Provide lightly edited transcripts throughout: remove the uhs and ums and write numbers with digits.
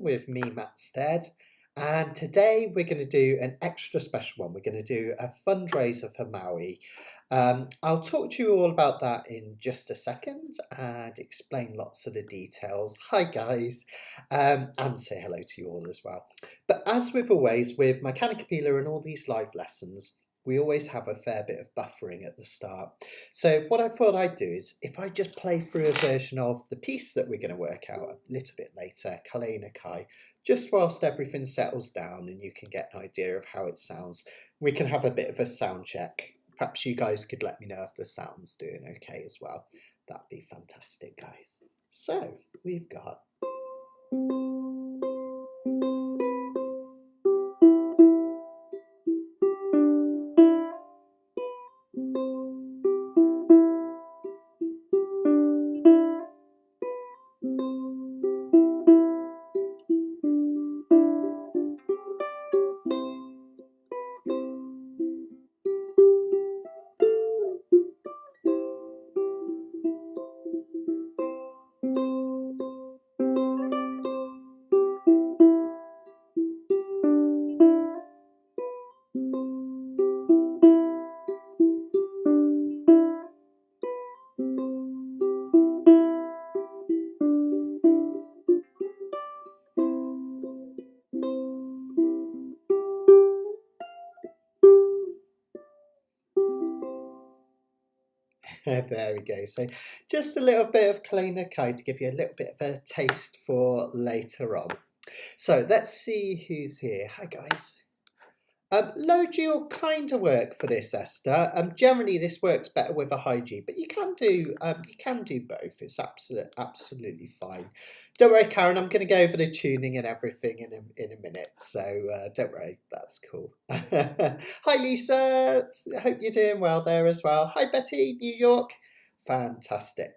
with me, Matt Stead, and today we're going to do an extra special one. We're going to do a fundraiser for Maui. I'll talk to you all about that in just a second and explain lots of the details. Hi guys, and say hello to you all as well. But as with always, with my Kanakapila and all these live lessons, we always have a fair bit of buffering at the start. So what I thought I'd do is, if I just play through a version of the piece that we're going to work out a little bit later, Kalena Kai, just whilst everything settles down and you can get an idea of how it sounds, we can have a bit of a sound check. Perhaps you guys could let me know if the sound's doing okay as well. That'd be fantastic, guys. So we've got... There we go. So just a little bit of Kalena Kai to give you a little bit of a taste for later on. So let's see who's here. Hi guys. Low G will kind of work for this, Esther. Generally this works better with a high G, but you can do both. It's absolutely fine. Don't worry, Karen. I'm going to go over the tuning and everything in a minute, so don't worry. That's cool. Hi Lisa. I hope you're doing well there as well. Hi Betty, New York. Fantastic.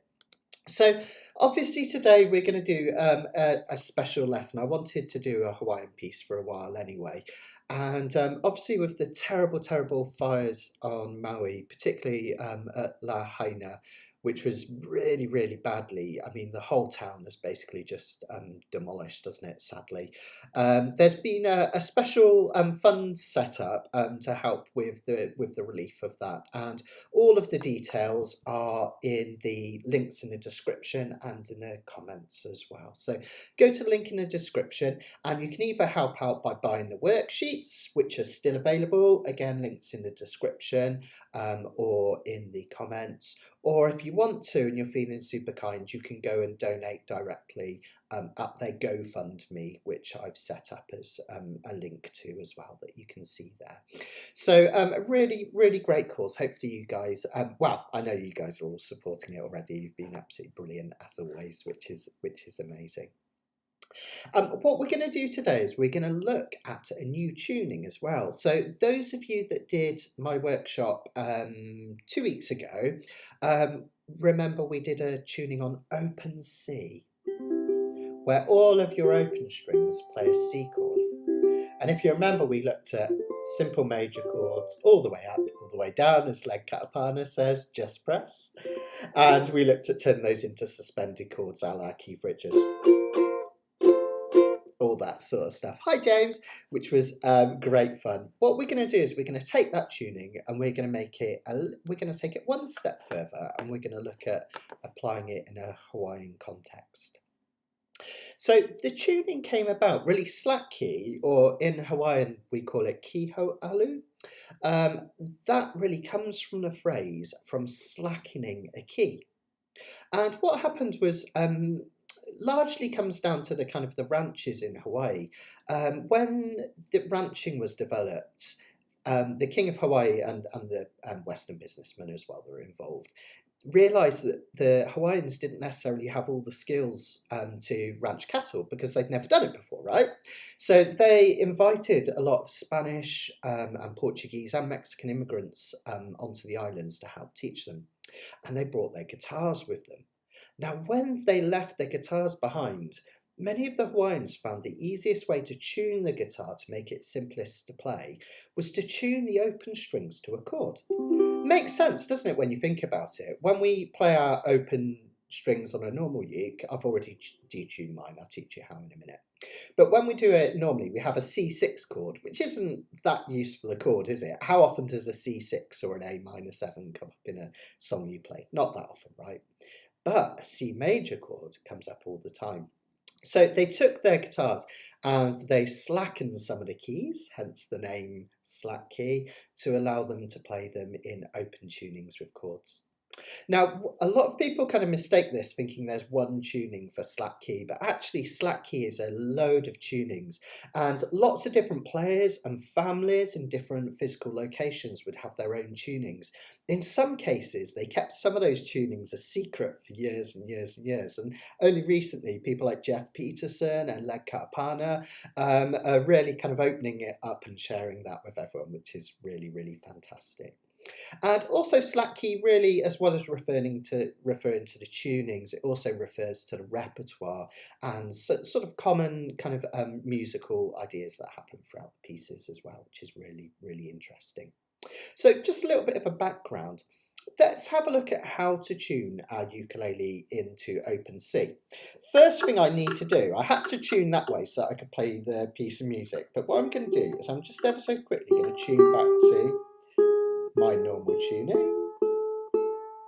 So obviously today we're going to do a special lesson. I wanted to do a Hawaiian piece for a while anyway, and obviously with the terrible fires on Maui, particularly at Lahaina, which was really badly, I mean the whole town is basically just demolished, doesn't it, sadly. There's been a special fund set up to help with the relief of that, and all of the details are in the links in the description and in the comments as well. So go to the link in the description and you can either help out by buying the worksheets, which are still available, again links in the description or in the comments, or if you want to and you're feeling super kind, you can go and donate directly at their GoFundMe, which I've set up as a link to as well that you can see there. So a really great cause. Hopefully you guys, well, I know you guys are all supporting it already. You've been absolutely brilliant as always, which is amazing. What we're going to do today is we're going to look at a new tuning as well. So those of you that did my workshop 2 weeks ago, remember we did a tuning on Open C, where all of your open strings play a C chord. And if you remember, we looked at simple major chords all the way up, all the way down, as Leg Katapana says, just press. And we looked at turning those into suspended chords a la Keith Richards. All that sort of stuff. Hi James, which was great fun. What we're going to do is we're going to take that tuning and we're going to make it, we're going to take it one step further and we're going to look at applying it in a Hawaiian context. So the tuning came about really slack key, or in Hawaiian we call it kiho alu. That really comes from the phrase from slackening a key. And what happened was largely comes down to the kind of the ranches in Hawaii. When the ranching was developed, the King of Hawaii and the Western businessmen as well that were involved realised that the Hawaiians didn't necessarily have all the skills to ranch cattle because they'd never done it before, right? So they invited a lot of Spanish and Portuguese and Mexican immigrants onto the islands to help teach them. And they brought their guitars with them. Now, when they left their guitars behind, many of the Hawaiians found the easiest way to tune the guitar to make it simplest to play was to tune the open strings to a chord. Makes sense, doesn't it, when you think about it? When we play our open strings on a normal uke, I've already detuned mine. I'll teach you how in a minute. But when we do it normally, we have a C6 chord, which isn't that useful a chord, is it? How often does a C6 or an A minor 7 come up in a song you play? Not that often, right? But a C major chord comes up all the time. So they took their guitars and they slackened some of the keys, hence the name slack key, to allow them to play them in open tunings with chords. Now, a lot of people kind of mistake this, thinking there's one tuning for slack key, but actually slack key is a load of tunings, and lots of different players and families in different physical locations would have their own tunings. In some cases, they kept some of those tunings a secret for years and years and years, and only recently, people like Jeff Peterson and Leg Katapana are really kind of opening it up and sharing that with everyone, which is really, really fantastic. And also slack key really, as well as referring to the tunings, it also refers to the repertoire and sort of common kind of musical ideas that happen throughout the pieces as well, which is really, really interesting. So just a little bit of a background. Let's have a look at how to tune our ukulele into Open C. First thing I need to do, I had to tune that way so I could play the piece of music, but what I'm going to do is I'm just ever so quickly going to tune back to my normal tuning.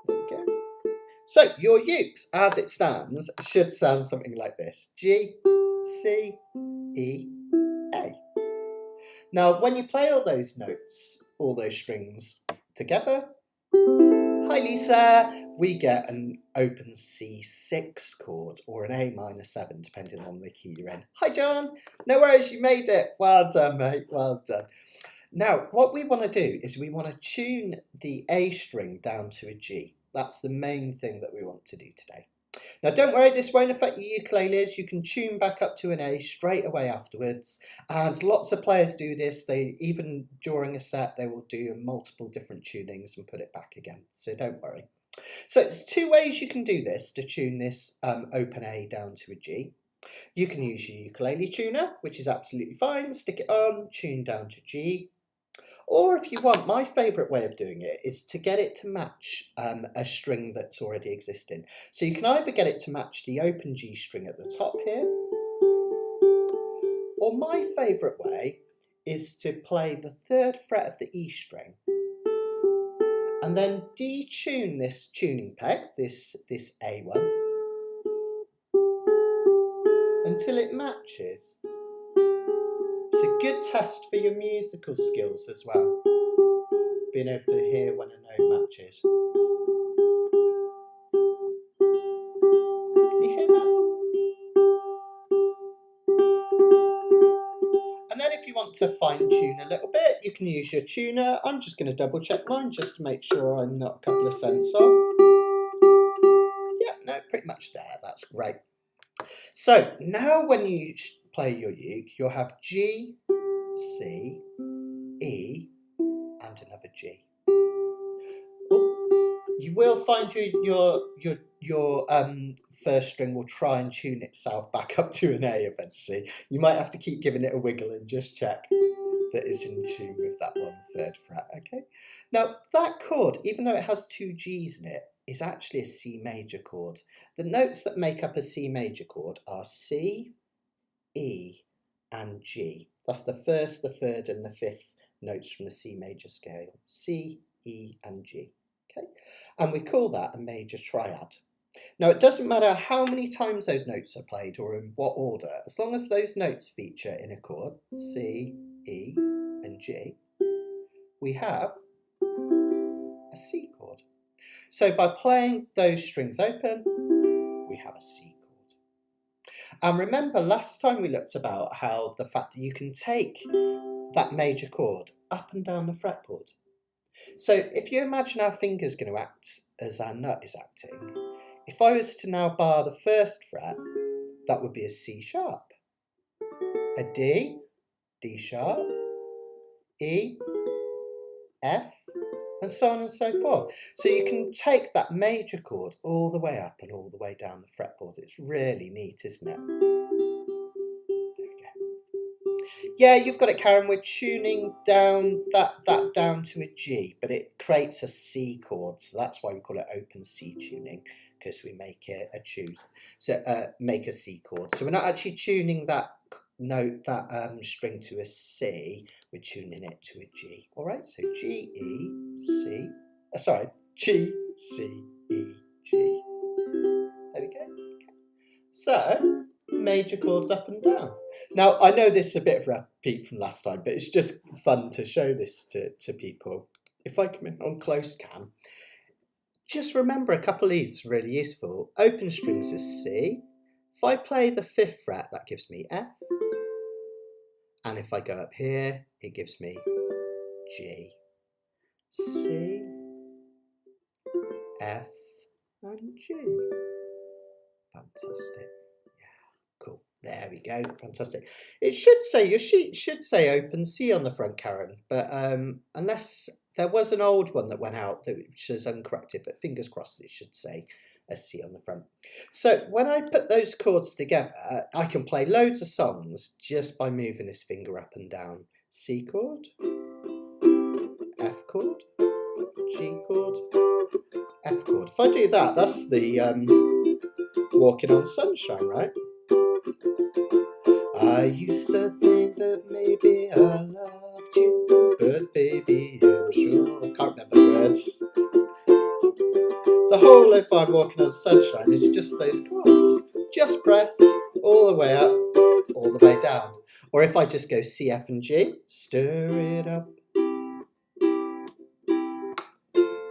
There we go. So your ukes, as it stands, should sound something like this. G, C, E, A. Now, when you play all those notes, all those strings together, hi Lisa, we get an open C6 chord or an A minor 7, depending on the key you're in. Hi John, no worries, you made it. Well done, mate, well done. Now, what we want to do is we want to tune the A string down to a G. That's the main thing that we want to do today. Now, don't worry, this won't affect your ukuleles. You can tune back up to an A straight away afterwards. And lots of players do this. They even during a set, they will do multiple different tunings and put it back again. So don't worry. So it's two ways you can do this to tune this open A down to a G. You can use your ukulele tuner, which is absolutely fine. Stick it on, tune down to G. Or if you want, my favourite way of doing it is to get it to match a string that's already existing. So you can either get it to match the open G string at the top here, or my favourite way is to play the 3rd fret of the E string and then detune this tuning peg, this A1, until it matches. It's a good test for your musical skills as well, being able to hear when a note matches. Can you hear that? And then if you want to fine tune a little bit, you can use your tuner. I'm just going to double check mine just to make sure I'm not a couple of cents off. Yeah, no, pretty much there. That's great. So now when you play your uke, you'll have G, C, E, and another G. You will find your first string will try and tune itself back up to an A eventually. You might have to keep giving it a wiggle and just check that it's in tune with that 1/3 fret, okay? Now that chord, even though it has 2 G's in it, is actually a C major chord. The notes that make up a C major chord are C, E, and G. That's the 1st, the 3rd, and the 5th notes from the C major scale. C, E, and G. Okay? And we call that a major triad. Now, it doesn't matter how many times those notes are played or in what order, as long as those notes feature in a chord, C, E, and G, we have a C chord. So by playing those strings open, we have a C chord. And remember, last time we looked about how the fact that you can take that major chord up and down the fretboard. So if you imagine our finger's going to act as our nut is acting, if I was to now bar the 1st fret, that would be a C sharp, a D, D sharp, E, F, and so on and so forth. So you can take that major chord all the way up and all the way down the fretboard. It's really neat, isn't it? There we go. Yeah, you've got it, Karen. We're tuning down that down to a G, but it creates a C chord, so that's why we call it open C tuning, because we make it a tune. So make a C chord. So we're not actually tuning that note, that string to a C, we're tuning it to a G. All right, so G, E, C, G, C, E, G. There we go. So, major chords up and down. Now, I know this is a bit of a repeat from last time, but it's just fun to show this to people. If I come in on close cam, just remember a couple of these are really useful. Open strings is C. If I play the 5th fret, that gives me F. And if I go up here, it gives me G, C, F, and G. Fantastic. Yeah, cool. There we go. Fantastic. It should say, your sheet should say Open C on the front, Karen, but unless there was an old one that went out that was uncorrected, but fingers crossed it should say a C on the front. So when I put those chords together, I can play loads of songs just by moving this finger up and down. C chord, F chord, G chord, F chord. If I do that, that's the Walking on Sunshine, right? I used to think that maybe I loved you, but baby, I'm sure I can't remember the words. The whole If I'm Walking on Sunshine is just those chords. Just press all the way up, all the way down. Or if I just go C, F and G, stir it up.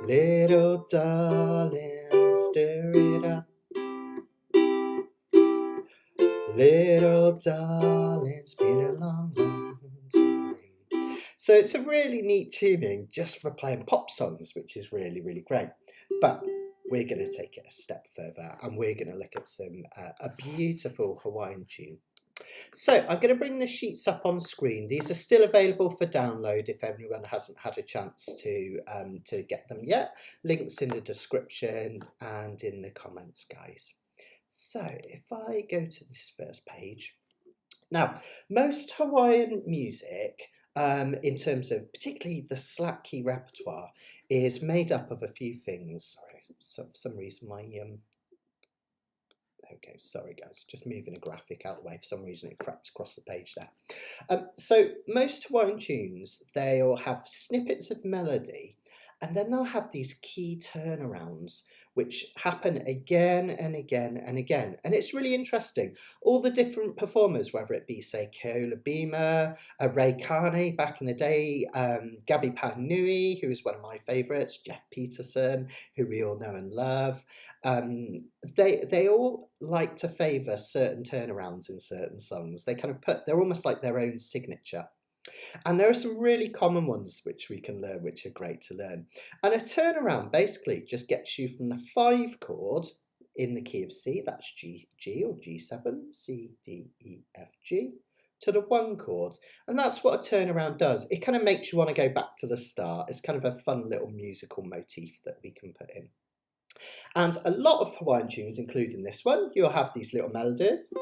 Little darling, stir it up. Little darling, it's been a long, long time. So it's a really neat tuning just for playing pop songs, which is really, really great. But we're going to take it a step further and we're going to look at a beautiful Hawaiian tune. So I'm going to bring the sheets up on screen. These are still available for download if anyone hasn't had a chance to get them yet. Links in the description and in the comments, guys. So if I go to this first page, now most Hawaiian music, in terms of particularly the slack key repertoire, is made up of a few things. Sorry, so for some reason my okay, sorry guys, just moving a graphic out of the way. For some reason it crept across the page there. So most Hawaiian tunes, they'll have snippets of melody and then they'll have these key turnarounds which happen again and again and again. And it's really interesting. All the different performers, whether it be, say, Keola Bima, Ray Kane back in the day, Gabby Panui, who is one of my favourites, Jeff Peterson, who we all know and love, they all like to favour certain turnarounds in certain songs. They kind of they're almost like their own signature. And there are some really common ones which we can learn, which are great to learn. And a turnaround basically just gets you from the 5 chord in the key of C, that's G or G7, C, D, E, F, G, to the 1 chord. And that's what a turnaround does. It kind of makes you want to go back to the start. It's kind of a fun little musical motif that we can put in. And a lot of Hawaiian tunes, including this one, you'll have these little melodies.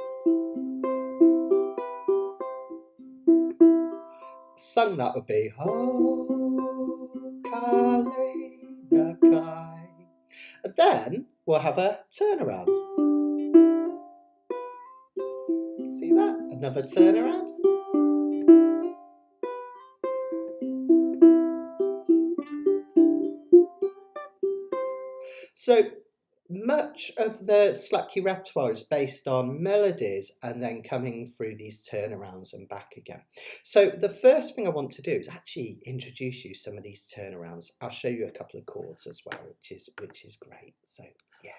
Sung, that would be Ho Kalena Kai. And then we'll have a turnaround. See that? Another turnaround. So much of the slack key repertoire is based on melodies and then coming through these turnarounds and back again. So the first thing I want to do is actually introduce you some of these turnarounds. I'll show you a couple of chords as well, which is great. So yeah.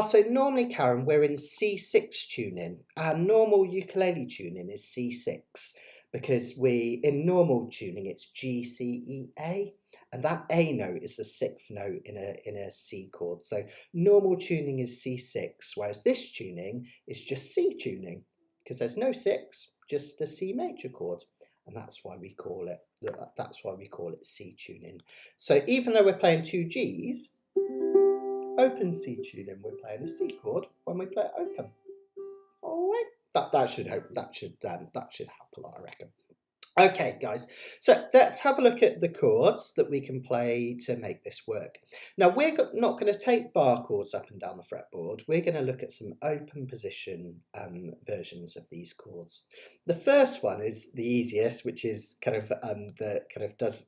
So normally, Karen, we're in C6 tuning. Our normal ukulele tuning is C6 because in normal tuning it's G, C, E, A. And that A note is the 6th note in a C chord. So normal tuning is C6, whereas this tuning is just C tuning because there's no 6, just a C major chord. And that's why we call it C tuning. So even though we're playing 2 Gs, open C tuning, we're playing a C chord when we play it open. All right, that should help a lot, I reckon. Okay, guys, so let's have a look at the chords that we can play to make this work. Now, we're not going to take bar chords up and down the fretboard. We're going to look at some open position versions of these chords. The first one is the easiest, which is kind of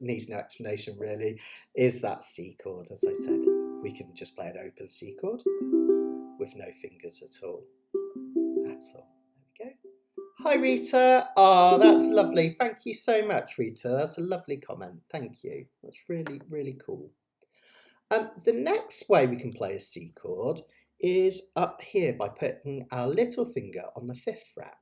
needs no explanation really, is that C chord. As I said, we can just play an open C chord with no fingers at all. That's all. There we go. Hi Rita, that's lovely. Thank you so much, Rita. That's a lovely comment. Thank you. That's really, really cool. The next way we can play a C chord is up here by putting our little finger on the 5th fret.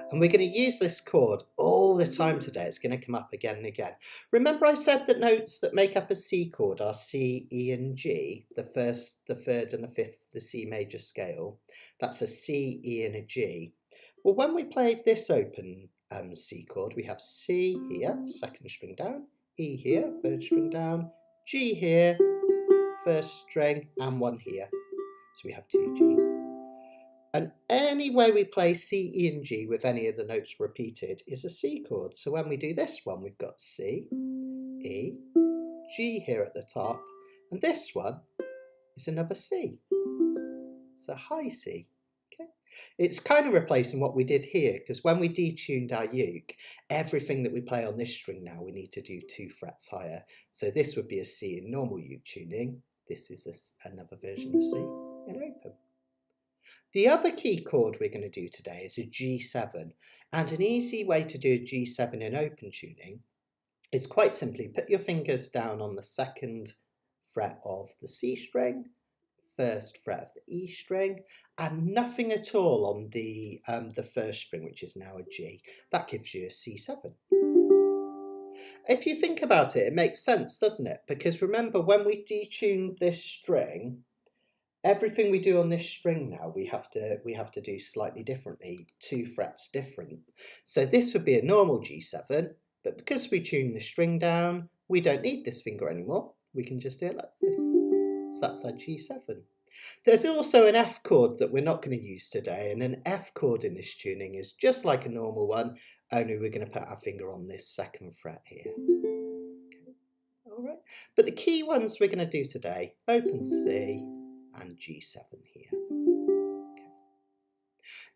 And we're going to use this chord all the time today. It's going to come up again and again. Remember I said that notes that make up a C chord are C, E and G, the 1st, the 3rd and the 5th, the C major scale. That's a C, E and a G. Well, when we play this open C chord, we have C here, 2nd string down, E here, 3rd string down, G here, 1st string and 1 here. So we have 2 Gs. And any way we play C, E and G with any of the notes repeated is a C chord. So when we do this one, we've got C, E, G here at the top, and this one is another C. It's a high C. Okay. It's kind of replacing what we did here, because when we detuned our uke, everything that we play on this string now, we need to do 2 frets higher. So this would be a C in normal uke tuning. This is another version of C in open. The other key chord we're going to do today is a G7, and an easy way to do a G7 in open tuning is quite simply put your fingers down on the 2nd fret of the C string, 1st fret of the E string, and nothing at all on the 1st string, which is now a G. That gives you a C7. If you think about it, it makes sense, doesn't it? Because remember, when we detune this string, everything we do on this string now, we have to do slightly differently, 2 frets different. So this would be a normal G7, but because we tune the string down, we don't need this finger anymore. We can just do it like this. So that's our G7. There's also an F chord that we're not going to use today, and an F chord in this tuning is just like a normal one, only we're going to put our finger on this 2nd fret here. Okay. All right. But the key ones we're going to do today, open C, and G7 here. Okay.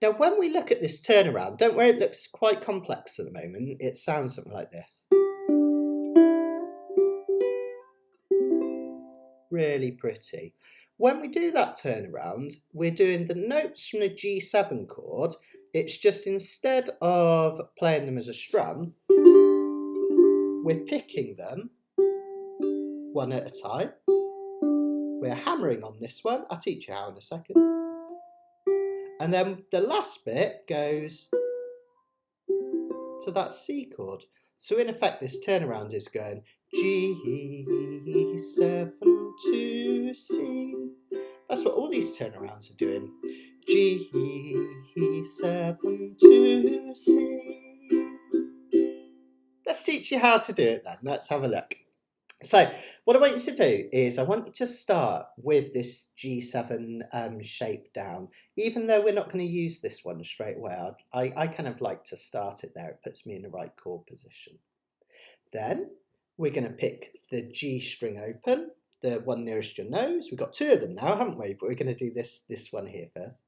Now when we look at this turnaround, don't worry, it looks quite complex at the moment. It sounds something like this. Really pretty. When we do that turnaround, we're doing the notes from the G7 chord. It's just instead of playing them as a strum, we're picking them one at a time. We're hammering on this one. I'll teach you how in a second. And then the last bit goes to that C chord. So in effect, this turnaround is going G7 to C. That's what all these turnarounds are doing. G7 to C. Let's teach you how to do it then. Let's have a look. So what I want you to do is I want you to start with this G7 shape down. Even though we're not going to use this one straight away, I kind of like to start it there. It puts me in the right chord position. Then we're going to pick the G string open, the one nearest your nose. We've got 2 of them now, haven't we? But we're going to do this one here first.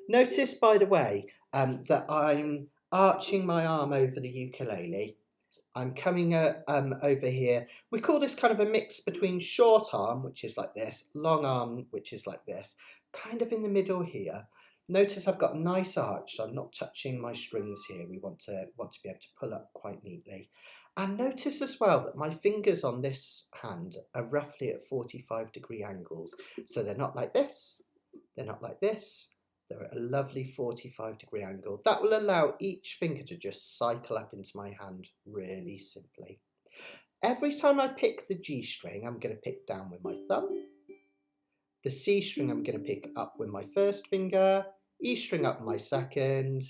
Notice, by the way, that I'm arching my arm over the ukulele. I'm coming over here. We call this kind of a mix between short arm, which is like this, long arm, which is like this, kind of in the middle here. Notice I've got a nice arch, so I'm not touching my strings here. We want to be able to pull up quite neatly. And notice as well that my fingers on this hand are roughly at 45-degree angles. So they're not like this, they're not like this. They're at a lovely 45-degree angle. That will allow each finger to just cycle up into my hand really simply. Every time I pick the G string, I'm going to pick down with my thumb. The C string I'm going to pick up with my 1st finger, E string up with my 2nd,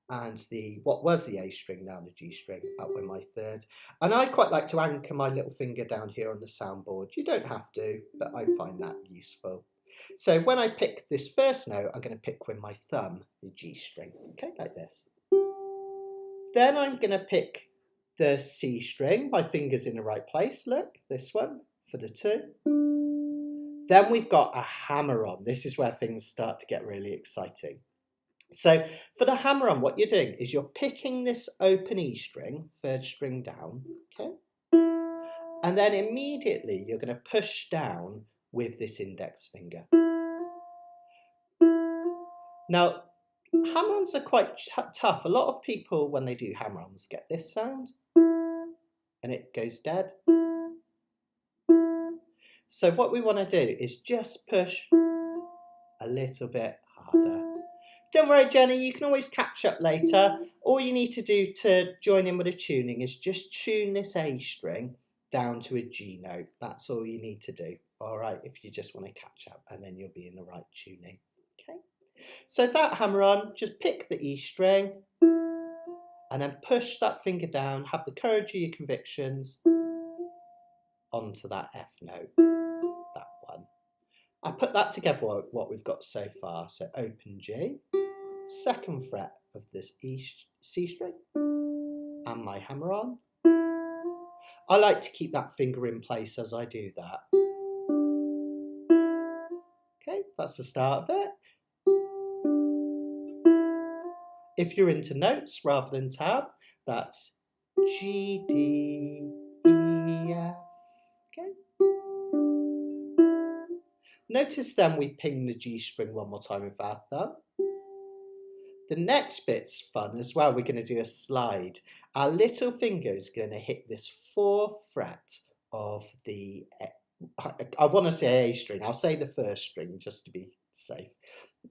and what was the A string, now the G string, up with my 3rd. And I quite like to anchor my little finger down here on the soundboard. You don't have to, but I find that useful. So when I pick this first note, I'm going to pick with my thumb the G string, okay, like this. Then I'm going to pick the C string, my finger's in the right place, look, this one for the 2. Then we've got a hammer on. This is where things start to get really exciting. So for the hammer on, what you're doing is you're picking this open E string, 3rd string down, okay? And then immediately you're going to push down with this index finger. Now, hammer-ons are quite tough. A lot of people, when they do hammer-ons, get this sound, and it goes dead. So what we want to do is just push a little bit harder. Don't worry, Jenny, you can always catch up later. All you need to do to join in with the tuning is just tune this A string down to a G note. That's all you need to do, all right, if you just want to catch up, and then you'll be in the right tuning, okay? So that hammer on, just pick the E string and then push that finger down, have the courage of your convictions onto that F note, that one. I put that together what we've got so far. So open G, 2nd fret of this C string, and my hammer on. I like to keep that finger in place as I do that. Okay, that's the start of it. If you're into notes rather than tab, that's G, D, E, F. Okay. Notice then we ping the G string one more time with our thumb. The next bit's fun as well. We're going to do a slide. Our little finger is going to hit this 4th fret of the, I want to say A string. I'll say the 1st string just to be safe.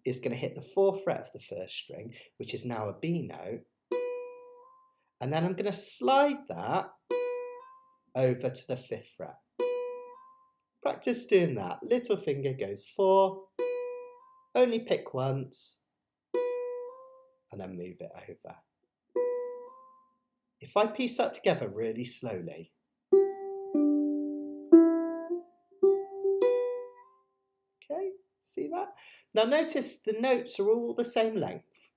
It's going to hit the 4th fret of the 1st string, which is now a B note. And then I'm going to slide that over to the 5th fret. Practice doing that. Little finger goes 4, only pick once, and then move it over. If I piece that together really slowly. Okay, see that? Now notice the notes are all the same length,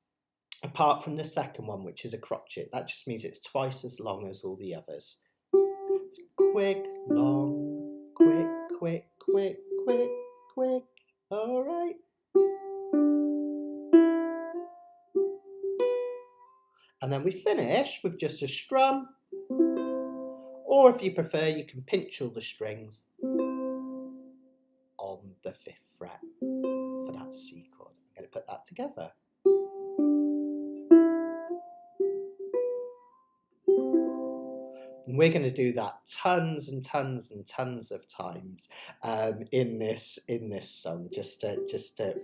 apart from the 2nd one, which is a crotchet. That just means it's twice as long as all the others. It's quick, long, quick, quick, quick, quick, quick. All right. And then we finish with just a strum, or if you prefer, you can pinch all the strings on the 5th fret for that C chord. I'm going to put that together. And we're going to do that tons and tons and tons of times in this song, just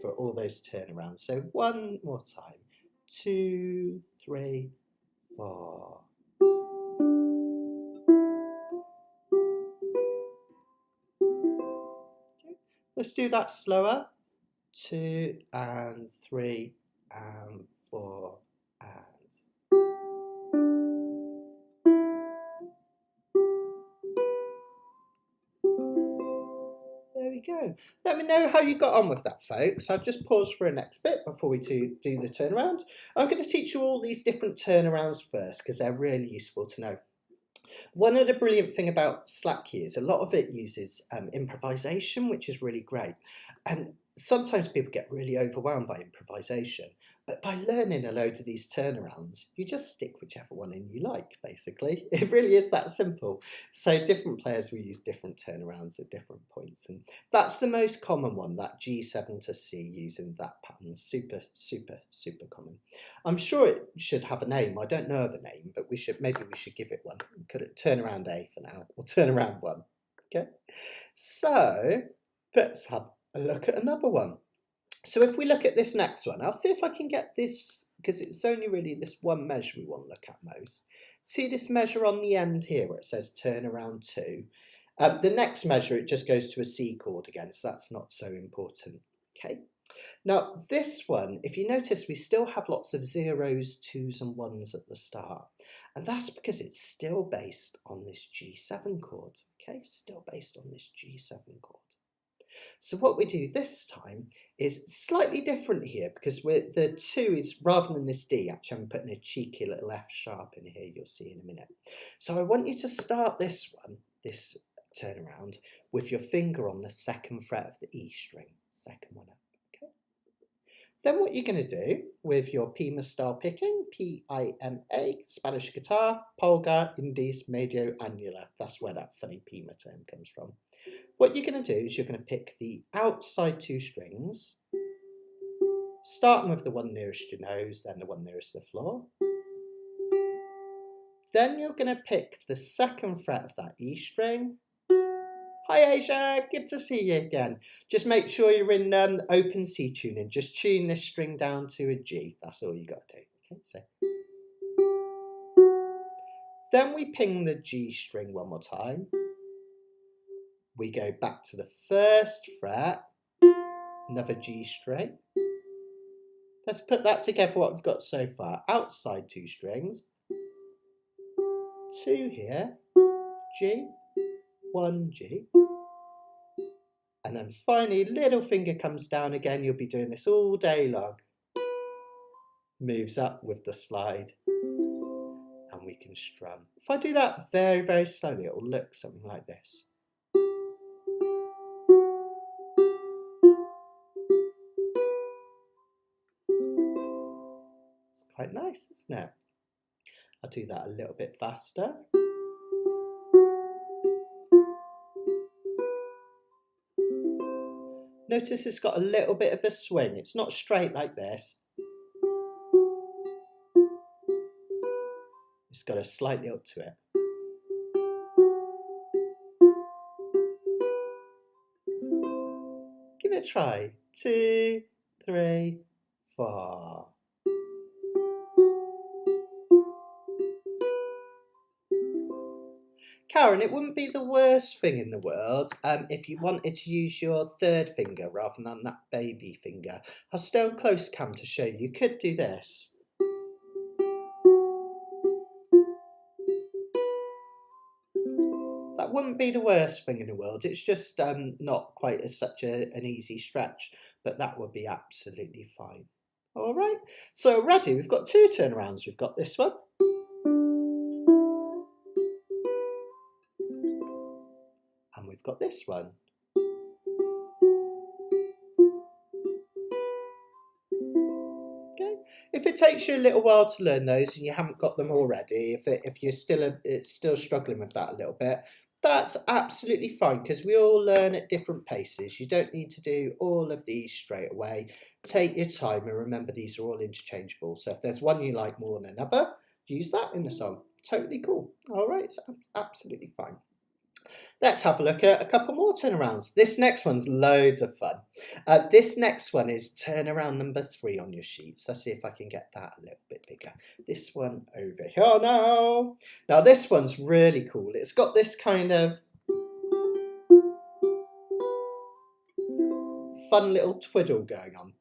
for all those turnarounds. So one more time, 2, 3, 4. Okay. Let's do that slower. 2 and 3 and 4 and. There we go. Let me know how you got on with that, folks. I'll just pause for a next bit before we do the turnaround. I'm going to teach you all these different turnarounds first because they're really useful to know. One of the brilliant thing about Slack is a lot of it uses improvisation, which is really great. And sometimes people get really overwhelmed by improvisation, but by learning a load of these turnarounds, you just stick whichever one in you like, basically. It really is that simple. So different players will use different turnarounds at different points. And that's the most common one, that G7 to C using that pattern. Super, super, super common. I'm sure it should have a name. I don't know of a name, but maybe we should give it one. Could it turn around A for now, or turn around 1? Okay. So let's have a look at another one. So if we look at this next one, I'll see if I can get this, because it's only really this one measure we want to look at most. See this measure on the end here where it says turn around 2. The next measure, it just goes to a C chord again, so that's not so important. Okay. Now this one, if you notice, we still have lots of 0s, 2s and 1s at the start. And that's because it's still based on this G7 chord. Okay, still based on this G7 chord. So what we do this time is slightly different here, because the 2 is, rather than this D, actually I'm putting a cheeky little F sharp in here, you'll see in a minute. So I want you to start this one, this turnaround, with your finger on the 2nd fret of the E string, 2nd one up. Okay. Then what you're going to do with your Pima style picking, P-I-M-A, Spanish guitar, polka, indies, medio, annular. That's where that funny Pima term comes from. What you're going to do is you're going to pick the outside 2 strings, starting with the one nearest your nose, then the one nearest the floor. Then you're going to pick the 2nd fret of that E string. Hi Asia, good to see you again. Just make sure you're in open C tuning. Just tune this string down to a G. That's all you got to do. Okay, so then we ping the G string one more time. We go back to the 1st fret, another G string. Let's put that together, what we've got so far. Outside 2 strings, 2 here, G, 1 G. And then finally, little finger comes down again. You'll be doing this all day long. Moves up with the slide. And we can strum. If I do that very, very slowly, it will look something like this. It's quite nice, isn't it? I'll do that a little bit faster. Notice it's got a little bit of a swing. It's not straight like this. It's got a slight lilt to it. Give it a try. 2, 3, 4. Karen, it wouldn't be the worst thing in the world if you wanted to use your 3rd finger rather than that baby finger. I'll stay on close cam to show you. You could do this. That wouldn't be the worst thing in the world. It's just not quite as such an easy stretch, but that would be absolutely fine. All right, so ready. We've got 2 turnarounds. We've got this one. And we've got this one. Okay. If it takes you a little while to learn those and you haven't got them already, if you're still struggling with that a little bit, that's absolutely fine, because we all learn at different paces. You don't need to do all of these straight away. Take your time, and remember these are all interchangeable. So if there's one you like more than another, use that in the song. Totally cool. All right, it's absolutely fine. Let's have a look at a couple more turnarounds. This next one's loads of fun. This next one is turnaround number 3 on your sheets. Let's see if I can get that a little bit bigger. This one over here now. Now this one's really cool. It's got this kind of fun little twiddle going on.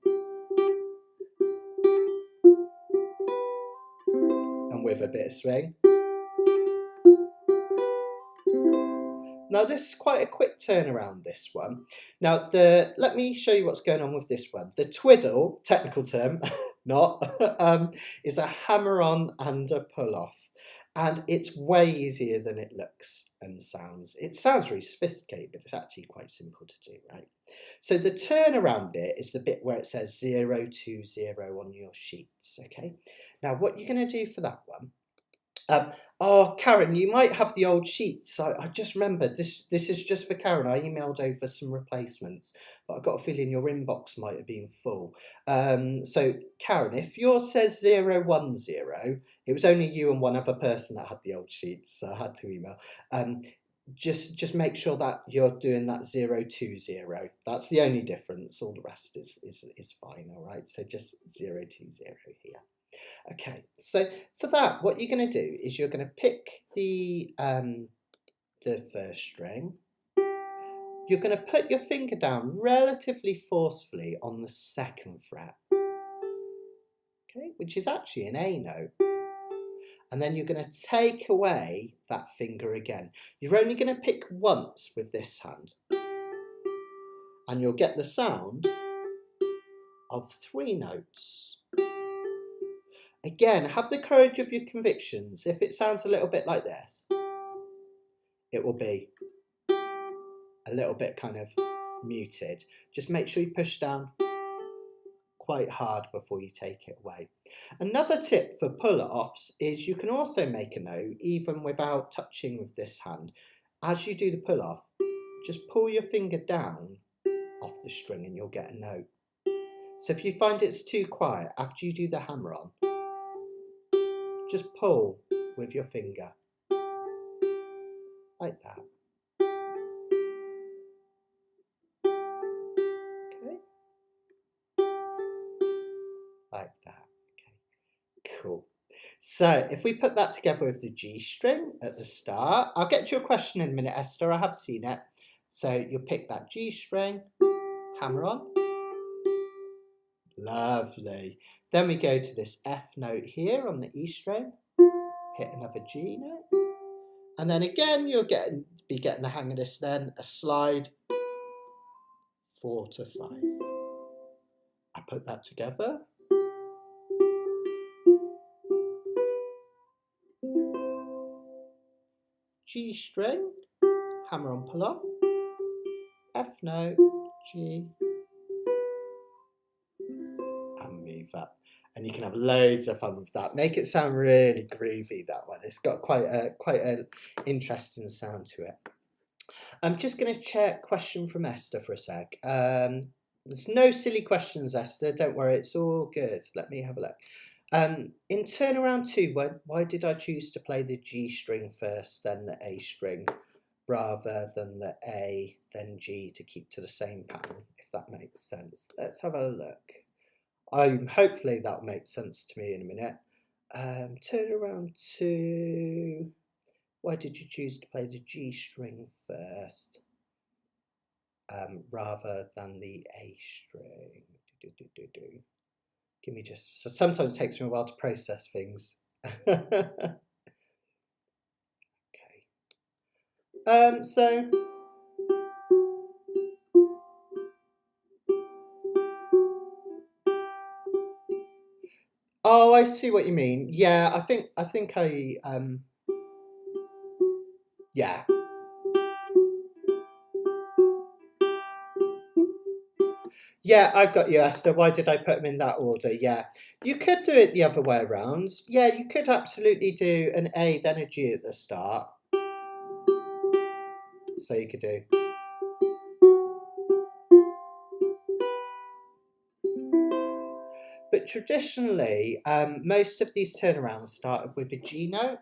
And with a bit of swing. Now this is quite a quick turnaround, this one. Now let me show you what's going on with this one. The twiddle, technical term, not, is a hammer on and a pull off. And it's way easier than it looks and sounds. It sounds really sophisticated, but it's actually quite simple to do, right? So the turnaround bit is the bit where it says 0, 2, 0 on your sheets, okay? Now what you're gonna do for that one, oh, Karen, you might have the old sheets. I just remembered, this is just for Karen. I emailed over some replacements, but I've got a feeling your inbox might have been full. So, Karen, if yours says 0, 1, 0, it was only you and one other person that had the old sheets, so I had to email. Just make sure that you're doing that 0, 2, 0. That's the only difference. All the rest is fine, all right? So just 0, 2, 0 here. Okay, so for that, what you're going to do is you're going to pick the 1st string. You're going to put your finger down relatively forcefully on the 2nd fret, okay, which is actually an A note. And then you're going to take away that finger again. You're only going to pick once with this hand. and you'll get the sound of 3 notes. Again, have the courage of your convictions. If it sounds a little bit like this, it will be a little bit kind of muted. Just make sure you push down quite hard before you take it away. Another tip for pull-offs is you can also make a note even without touching with this hand. As you do the pull-off, just pull your finger down off the string and you'll get a note. So if you find it's too quiet after you do the hammer on, just pull with your finger, like that. Okay. Like that. Okay. Cool. So if we put that together with the G string at the start, I'll get to your question in a minute, Esther, I have seen it. So you'll pick that G string, hammer on. Lovely. Then we go to this F note here on the E string, hit another G note, and then again you'll be getting the hang of this then, a slide 4 to 5. I put that together. G string, hammer on, pull on, F note, G, and move up. And you can have loads of fun with that. Make it sound really groovy, that one. It's got quite an interesting sound to it. I'm just going to check question from Esther for a sec. There's no silly questions, Esther. Don't worry, it's all good. Let me have a look. In turnaround 2, why did I choose to play the G string first, then the A string, rather than the A, then G to keep to the same pattern, if that makes sense? Let's have a look. Hopefully that'll make sense to me in a minute. Turnaround 2, why did you choose to play the G string first, rather than the A string? Give me just, so sometimes it takes me a while to process things. Okay. So oh, I see what you mean. Yeah, I think yeah. Yeah, I've got you, Esther. Why did I put them in that order? Yeah, you could do it the other way around. Yeah, you could absolutely do an A, then a G at the start. So you could do. But traditionally, most of these turnarounds started with a G note.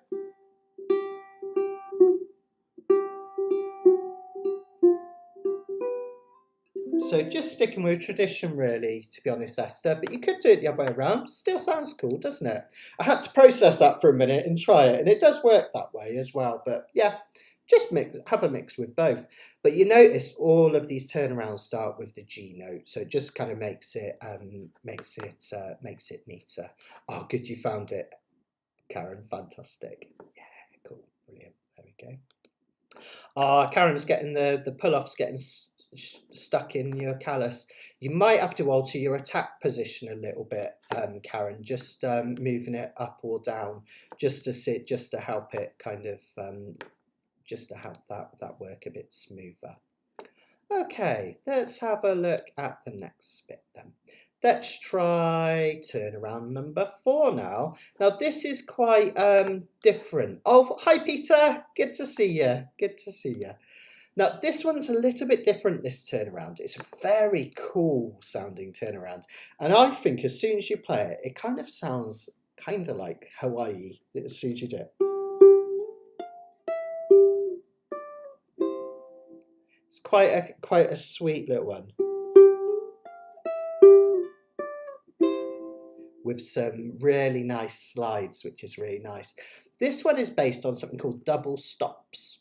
So just sticking with tradition really, to be honest, Esther, but you could do it the other way around. Still sounds cool, doesn't it? I had to process that for a minute and try it, and it does work that way as well. But yeah, just have a mix with both. But you notice all of these turnarounds start with the G note, so it just kind of makes it neater. Oh, good, you found it, Karen. Fantastic. Yeah, cool, brilliant. There we go. Karen's getting the pull-offs getting stuck in your callus. You might have to alter your attack position a little bit, Karen, just moving it up or down, just to help it kind of just to help that work a bit smoother. Okay, let's have a look at the next bit then. Let's try turnaround number 4 now. Now this is quite different. Oh, hi Peter, good to see you. Good to see you. Now, this one's a little bit different this turnaround. It's a very cool sounding turnaround. And I think as soon as you play it, it kind of sounds kind of like Hawaii as soon as you do it. It's quite a sweet little one. With some really nice slides, which is really nice. This one is based on something called double stops.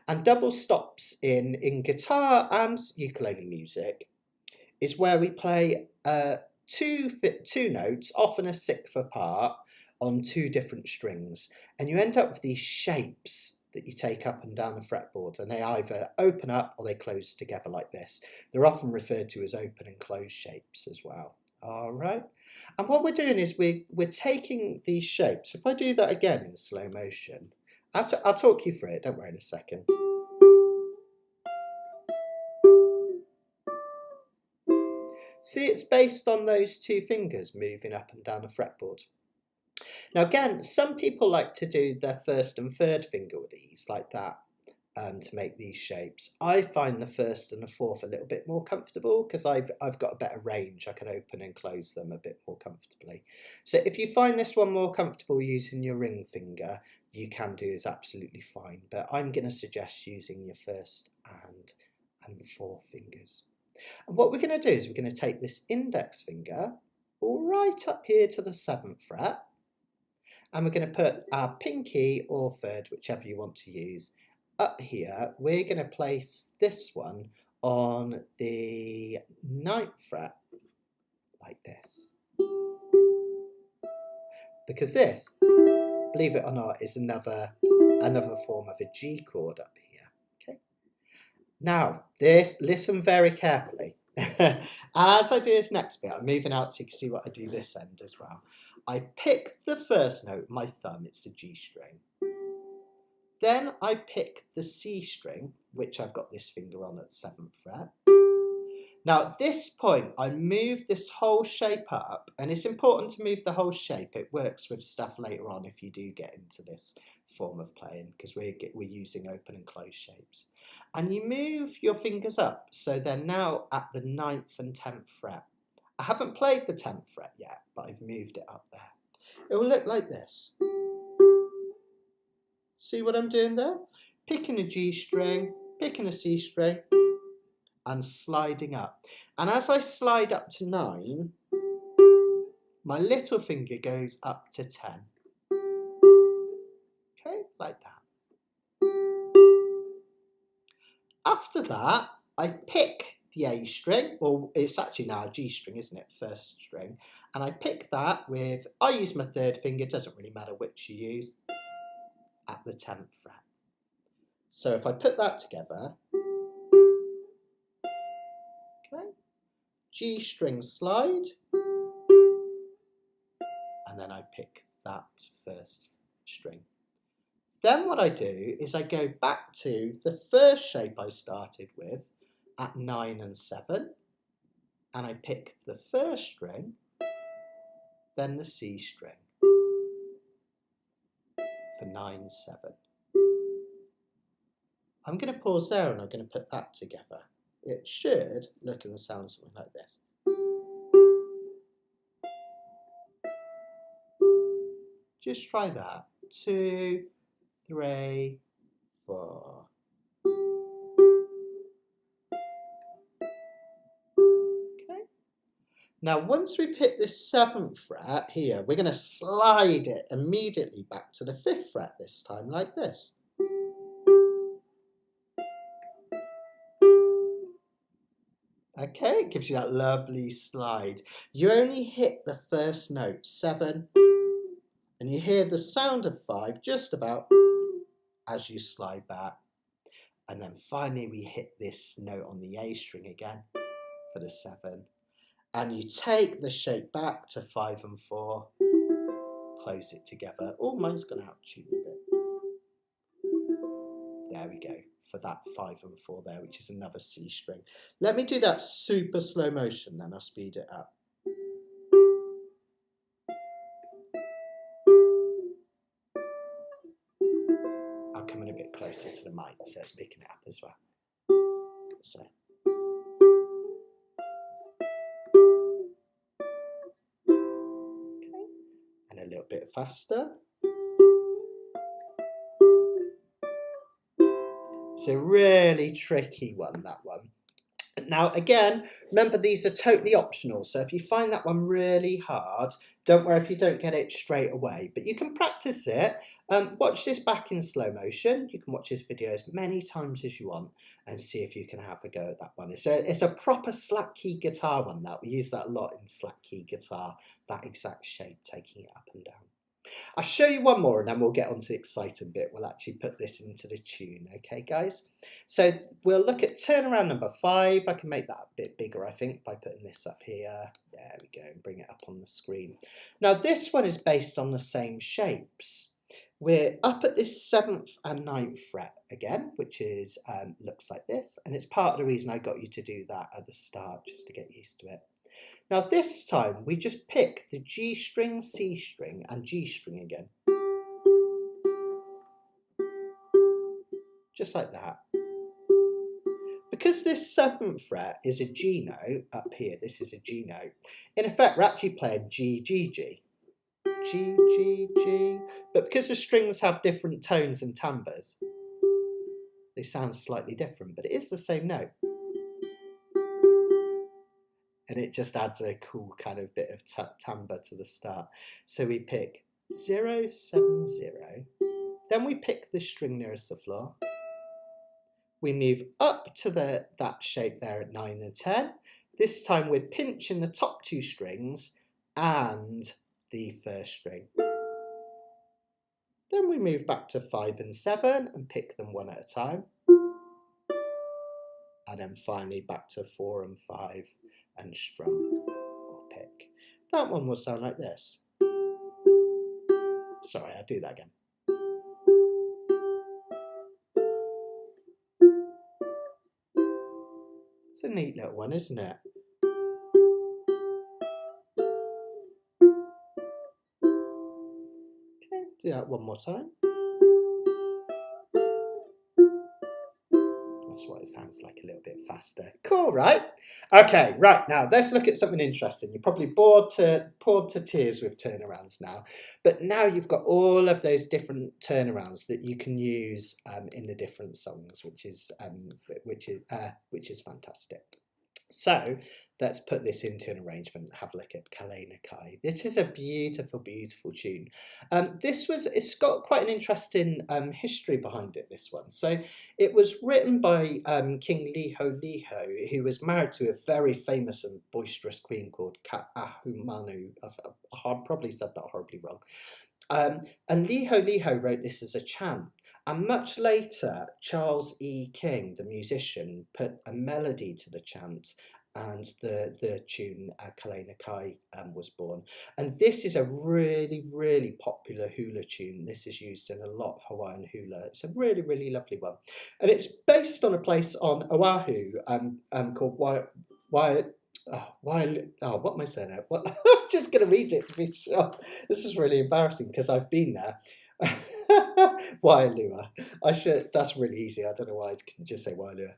And double stops in guitar and ukulele music is where we play two notes, often a sixth apart, on 2 different strings. And you end up with these shapes that you take up and down the fretboard, and they either open up or they close together like this. They're often referred to as open and closed shapes as well. All right, and what we're doing is we're taking these shapes. If I do that again in slow motion, I'll talk you through it, don't worry, in a second. See, it's based on those two fingers moving up and down the fretboard. Now again, some people like to do their first and third finger with these like that to make these shapes. I find the first and the fourth a little bit more comfortable because I've got a better range. I can open and close them a bit more comfortably. So if you find this one more comfortable using your ring finger, you can do is absolutely fine. But I'm going to suggest using your first and fourth fingers. And what we're going to do is we're going to take this index finger right up here to the 7th fret, and we're going to put our pinky or third, whichever you want to use, up here. We're going to place this one on the 9th fret like this, because this, believe it or not, is another form of a G chord up here. Okay. Now this, listen very carefully. As I do this next bit, I'm moving out so you can see what I do this end as well. I pick the first note with my thumb, it's the G string. Then I pick the C string, which I've got this finger on at 7th fret. Now at this point, I move this whole shape up, and it's important to move the whole shape. It works with stuff later on if you do get into this form of playing, because we're using open and closed shapes. And you move your fingers up, so they're now at the 9th and 10th fret. I haven't played the 10th fret yet, but I've moved it up there. It will look like this. See what I'm doing there? Picking a G string, picking a C string, and sliding up. And as I slide up to 9, my little finger goes up to 10. Okay, like that. After that, I pick the A string, or it's actually now a G string, isn't it? First string. And I pick that with, I use my third finger, doesn't really matter which you use, at the 10th fret. So if I put that together, okay, G string slide, and then I pick that first string. Then what I do is I go back to the first shape I started with at 9 and 7, and I pick the first string, then the C string for 9, 7. I'm going to pause there and I'm going to put that together. It should look and sound something like this. Just try that. 2, 3, 4. Okay. Now once we've hit this 7th fret here, we're going to slide it immediately back to the 5th fret this time, like this. Okay, it gives you that lovely slide. You only hit the first note, 7, and you hear the sound of 5 just about as you slide back. And then finally we hit this note on the A string again for the 7. And you take the shape back to 5 and 4, close it together. Oh, mine's gone out tune a bit. There we go, for that 5 and 4 there, which is another C string. Let me do that super slow motion, then I'll speed it up. I'll come in a bit closer to the mic so it's picking it up as well. So. Okay. And a little bit faster. It's a really tricky one, that one. Now again, remember these are totally optional, so if you find that one really hard, don't worry if you don't get it straight away, but you can practice it. Watch this back in slow motion. You can watch this video as many times as you want and see if you can have a go at that one. It's a proper slack key guitar one, that we use that a lot in slack key guitar, that exact shape, taking it up and down. I'll show you one more and then we'll get on to the exciting bit. We'll actually put this into the tune, okay guys? So we'll look at turnaround number 5. I can make that a bit bigger, I think, by putting this up here. There we go, and bring it up on the screen. Now this one is based on the same shapes. We're up at this 7th and 9th fret again, which is looks like this, and it's part of the reason I got you to do that at the start, just to get used to it. Now this time we just pick the G string, C string and G string again. Just like that. Because this 7th fret is a G note up here, this is a G note, in effect we're actually playing G, G, G. G, G, G. But because the strings have different tones and timbres, they sound slightly different, but it is the same note. And it just adds a cool kind of bit of timbre to the start. So we pick 0, 7, 0. Then we pick the string nearest the floor. We move up to that shape there at 9 and 10. This time we're pinching the top 2 strings and the first string. Then we move back to 5 and 7 and pick them one at a time. And then finally back to 4 and 5 and strum or pick. That one will sound like this. Sorry, I'll do that again. It's a neat little one, isn't it? Okay, do that one more time. That's what it sounds like, a little bit faster. Cool, right? Okay, right, now let's look at something interesting. You're probably bored to tears with turnarounds now, but now you've got all of those different turnarounds that you can use in the different songs, which is fantastic. So let's put this into an arrangement and have a look at Kalena Kai. This is a beautiful, beautiful tune. It's got quite an interesting history behind it, this one. So it was written by King Liho Liho, who was married to a very famous and boisterous queen called Ka'ahumanu. I probably said that horribly wrong. And Liho Liho wrote this as a chant. And much later, Charles E. King, the musician, put a melody to the chant, and the tune Kalena Kai was born. And this is a really, really popular hula tune. This is used in a lot of Hawaiian hula. It's a really, really lovely one. And it's based on a place on Oahu called what am I saying now? I'm just going to read it to be sure. This is really embarrassing because I've been there. Waialua. That's really easy. I don't know why I can just say Waialua.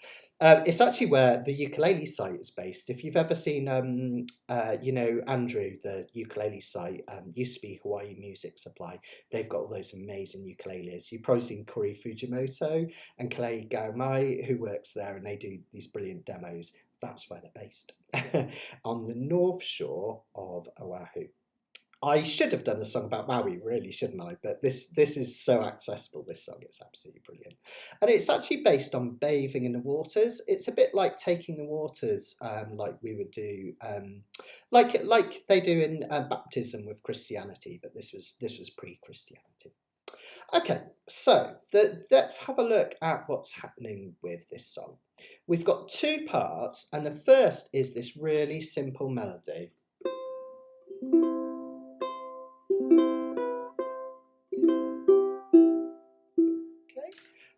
It's actually where the ukulele site is based. If you've ever seen, Andrew, the ukulele site, used to be Hawaii Music Supply. They've got all those amazing ukuleles. You've probably seen Kori Fujimoto and Clay Gaumai, who works there, and they do these brilliant demos. That's where they're based, on the north shore of Oahu. I should have done a song about Maui, really, shouldn't I? But this is so accessible, this song. It's absolutely brilliant. And it's actually based on bathing in the waters. It's a bit like taking the waters, like we would do, like they do in baptism with Christianity, but this was pre-Christianity. Okay, so let's have a look at what's happening with this song. We've got 2 parts, and the first is this really simple melody.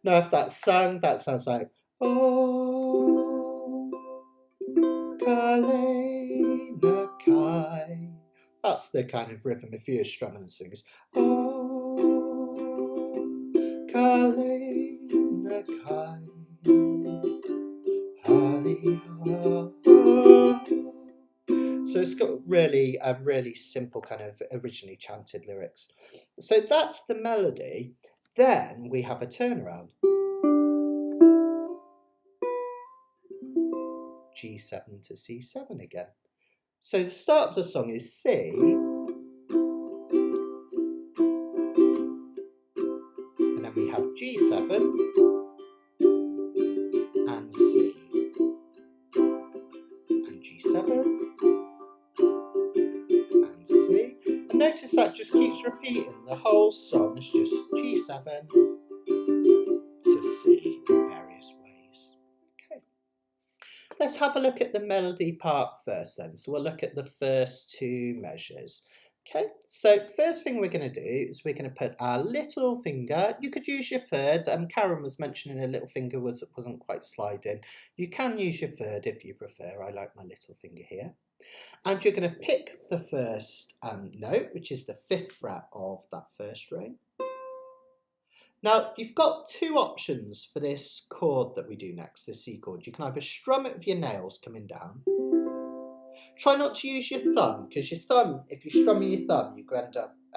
Now, if that's sung, that sounds like, oh, Kalena Kai. That's the kind of rhythm if you're strumming and singing. Oh, Kalena Kai. So it's got really, really simple kind of originally chanted lyrics. So that's the melody. Then we have a turnaround. G7 to C7 again. So the start of the song is C, and then we have G7 and C, and G7 and C. And notice that just keeps repeating the whole song as just G7 to C in various ways. Okay. Let's have a look at the melody part first then. So we'll look at the first two measures. Okay, so first thing we're going to do is we're going to put our little finger. You could use your third. Karen was mentioning her little finger wasn't quite sliding. You can use your third if you prefer. I like my little finger here. And you're going to pick the first note, which is the 5th fret of that first ring. Now, you've got two options for this chord that we do next, the C chord. You can either strum it with your nails coming down. Try not to use your thumb, because your thumb, if you strum with your thumb, you can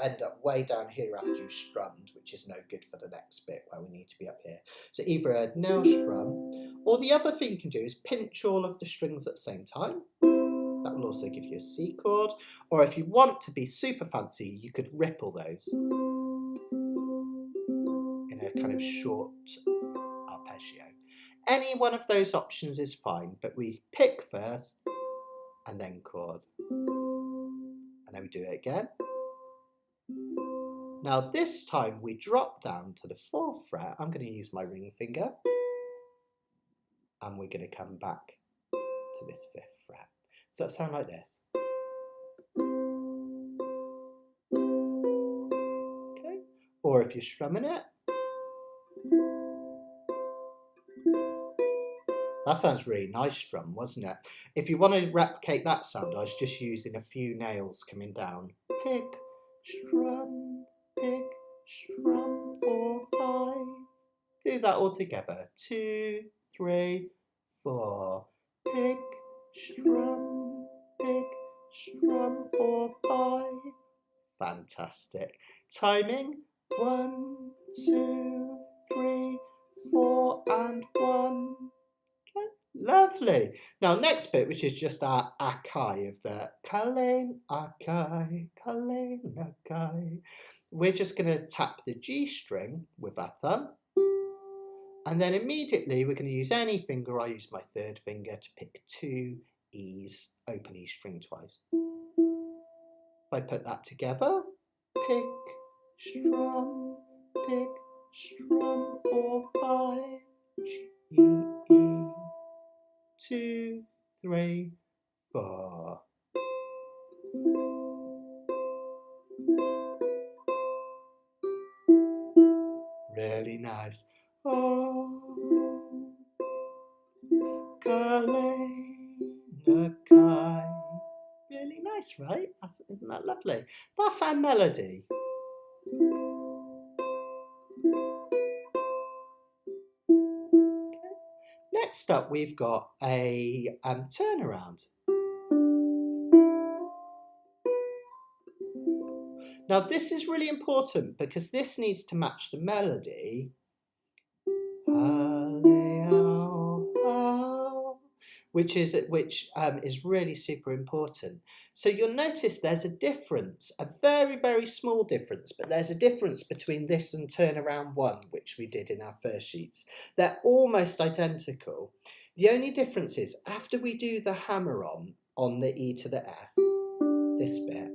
end up way down here after you've strummed, which is no good for the next bit where we need to be up here. So either a nail strum, or the other thing you can do is pinch all of the strings at the same time. That will also give you a C chord. Or if you want to be super fancy, you could ripple those in a kind of short arpeggio. Any one of those options is fine, but we pick first and then chord. And then we do it again. Now this time we drop down to the 4th fret. I'm going to use my ring finger. And we're going to come back to this 5th fret. So it sounds like this. Okay. Or if you're strumming it. That sounds really nice strum, wasn't it? If you want to replicate that sound, I was just using a few nails coming down. Pick, strum, 4, 5. Do that all together. 2, 3, 4. Pick, strum, 4, 5. Fantastic. Timing. 1, 2, 3, 4, and 1. Lovely. Now next bit, which is just our akai of the Kalena Kai. We're just going to tap the G string with our thumb. And then immediately we're going to use any finger. I use my 3rd finger to pick 2 E's, open E string twice. If I put that together, pick, strum, 4, 5, G, E. 2, 3, 4. Really nice. Oh, Kalena Kai. Really nice, right? Isn't that lovely? That's our melody. Next up, we've got a turnaround. Now, this is really important because this needs to match the melody, which is really super important. So you'll notice there's a difference, a very, very small difference, but there's a difference between this and turnaround 1, which we did in our first sheets. They're almost identical. The only difference is after we do the hammer on the E to the F, this bit,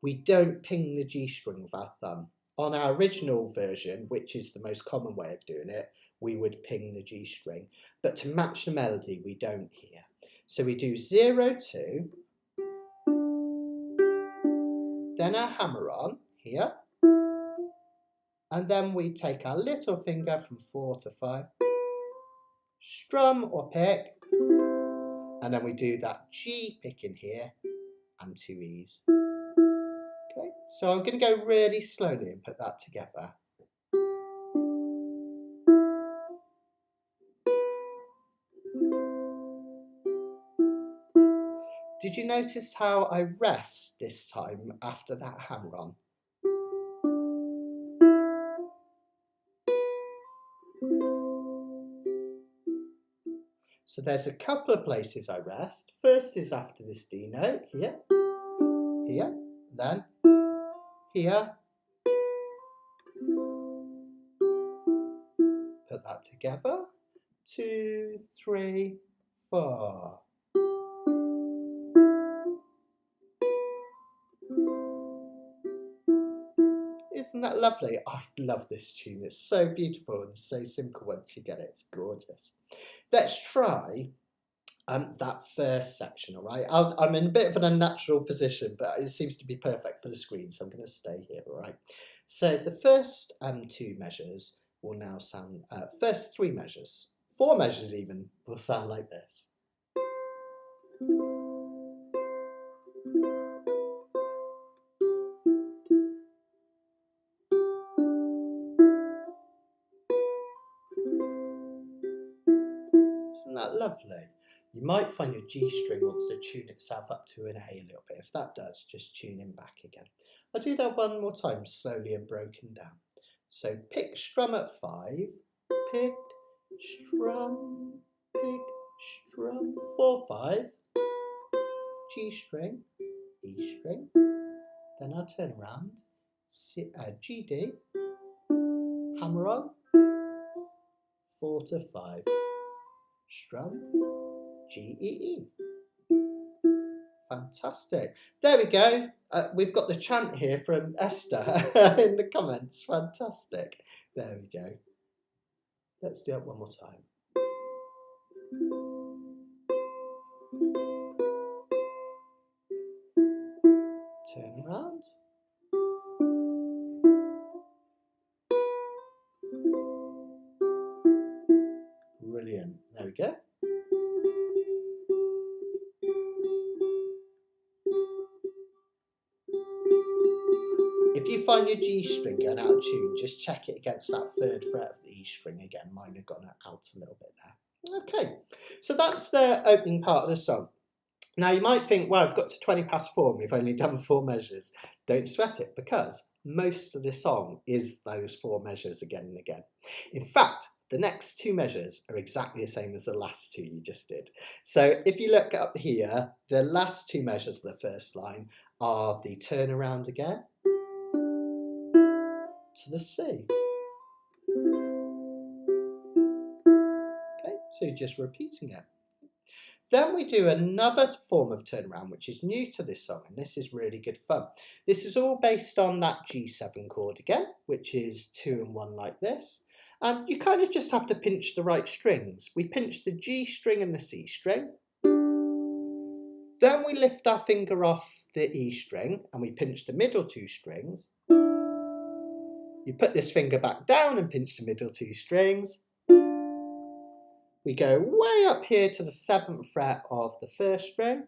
we don't ping the G string with our thumb. On our original version, which is the most common way of doing it, we would ping the G string. But to match the melody, we don't here. So we do 0, 2, then our hammer on here, and then we take our little finger from 4 to 5, strum or pick, and then we do that G pick in here and 2 E's. Okay, so I'm going to go really slowly and put that together. Did you notice how I rest this time after that hammer on? So there's a couple of places I rest. First is after this D note, here, then here. Put that together. 2, 3, 4. Isn't that lovely? I love this tune. It's so beautiful and so simple once you get it. It's gorgeous. Let's try that first section, all right? I'm in a bit of an unnatural position, but it seems to be perfect for the screen, so I'm going to stay here, all right? So the first two measures will now sound, first three measures, four measures even, will sound like this. Isn't that lovely? You might find your G string wants to tune itself up to an A a little bit. If that does, just tune in back again. I'll do that one more time, slowly and broken down. So pick, strum at 5, pick, strum, 4, 5, G string, E string, then I'll turn around, G, D, hammer on, 4 to 5, strum, G, E, E. Fantastic. There we go. We've got the chant here from Esther in the comments. Fantastic. There we go. Let's do it one more time. Turn around. Brilliant. There we go. If you find your G string going out of tune, just check it against that 3rd fret of the E string again. Mine have gone out a little bit there. Okay, so that's the opening part of the song. Now you might think, well, I've got to 20 past 4 and we've only done 4 measures. Don't sweat it, because most of the song is those 4 measures again and again. In fact, the next 2 measures are exactly the same as the last 2 you just did. So if you look up here, the last 2 measures of the first line are the turnaround again to the C. Okay, so just repeating it. Then we do another form of turnaround, which is new to this song, and this is really good fun. This is all based on that G7 chord again, which is 2 and 1 like this. And you kind of just have to pinch the right strings. We pinch the G string and the C string. Then we lift our finger off the E string and we pinch the middle 2 strings. You put this finger back down and pinch the middle 2 strings. We go way up here to the 7th fret of the 1st string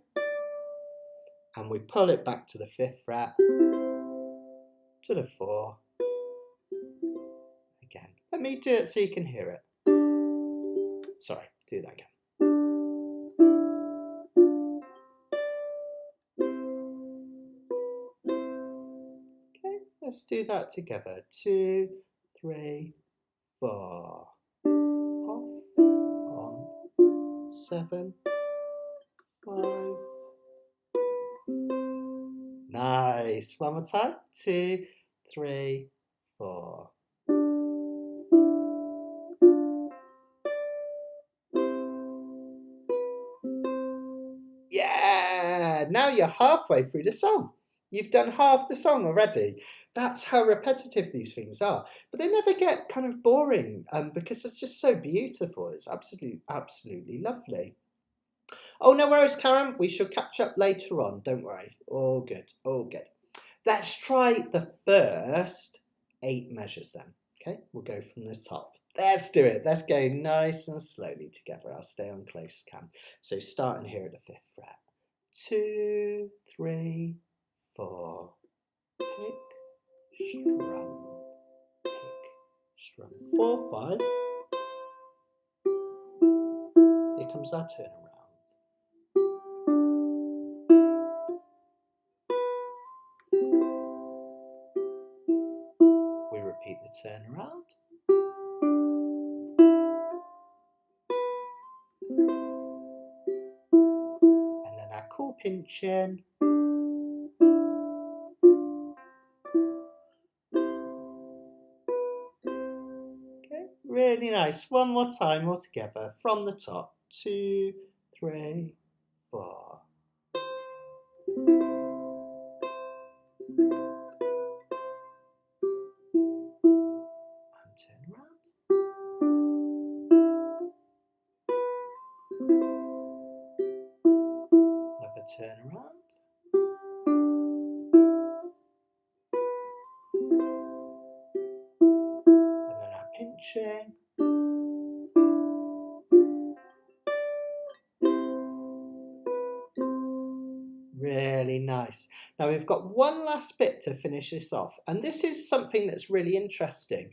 and we pull it back to the 5th fret, to the 4, again. Let me do it so you can hear it. Sorry, do that again. Okay, let's do that together. 2, 3, 4. Off, on, 7, 5. Nice. One more time. 2, 3, 4. Yeah! Now you're halfway through the song. You've done half the song already. That's how repetitive these things are. But they never get kind of boring because it's just so beautiful. It's absolutely lovely. Oh, no worries, Karen. We shall catch up later on. Don't worry. All good. All good. Let's try the first 8 measures then. Okay, we'll go from the top. Let's do it. Let's go nice and slowly together. I'll stay on close cam. So starting here at the 5th fret. 2, 3, 4. Pick, strum, 4, 5. Here comes our turnaround. We repeat the turnaround. And then our cool pinch in. Okay, really nice. One more time all together from the top. 2, 3, 4. pinching. Really nice. Now we've got one last bit to finish this off, and this is something that's really interesting.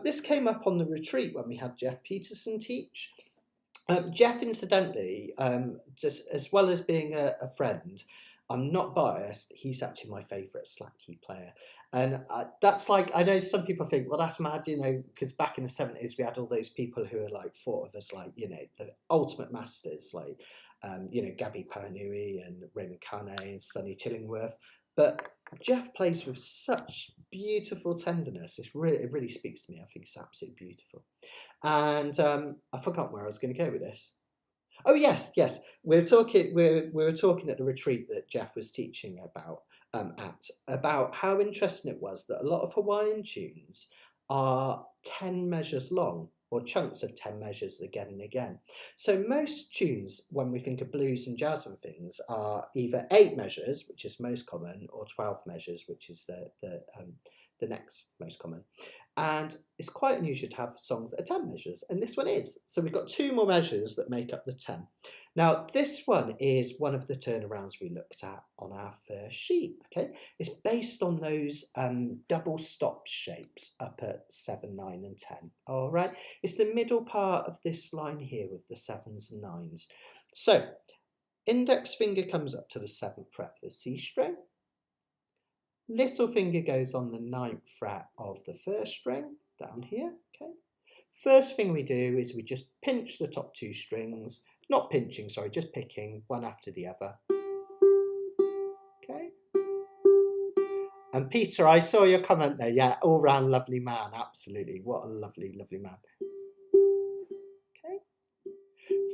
This came up on the retreat when we had Jeff Peterson teach. Jeff, incidentally, just as well as being a friend, I'm not biased, he's actually my favourite slack key player. And that's like, I know some people think, well, that's mad, you know, because back in the 70s, we had all those people who are like, thought of as like, you know, the ultimate masters, like, you know, Gabby Paranui and Raymond Kane and Sonny Chillingworth. But Jeff plays with such beautiful tenderness. It really speaks to me. I think it's absolutely beautiful. And I forgot where I was going to go with this. Oh yes. We were talking at the retreat that Jeff was teaching about how interesting it was that a lot of Hawaiian tunes are 10 measures long, or chunks of 10 measures again and again. So most tunes, when we think of blues and jazz and things, are either 8 measures, which is most common, or 12 measures, which is the next most common. And it's quite unusual to have songs that are 10 measures, and this one is. So we've got 2 more measures that make up the 10. Now, this one is one of the turnarounds we looked at on our first sheet, okay? It's based on those double stop shapes up at 7, 9 and 10, all right? It's the middle part of this line here with the 7s and 9s. So, index finger comes up to the 7th fret of the C string. Little finger goes on the 9th fret of the 1st string, down here, okay? First thing we do is we just pinch the top 2 strings, not pinching, sorry, just picking one after the other, okay? And Peter, I saw your comment there, yeah, all round lovely man, absolutely, what a lovely, lovely man.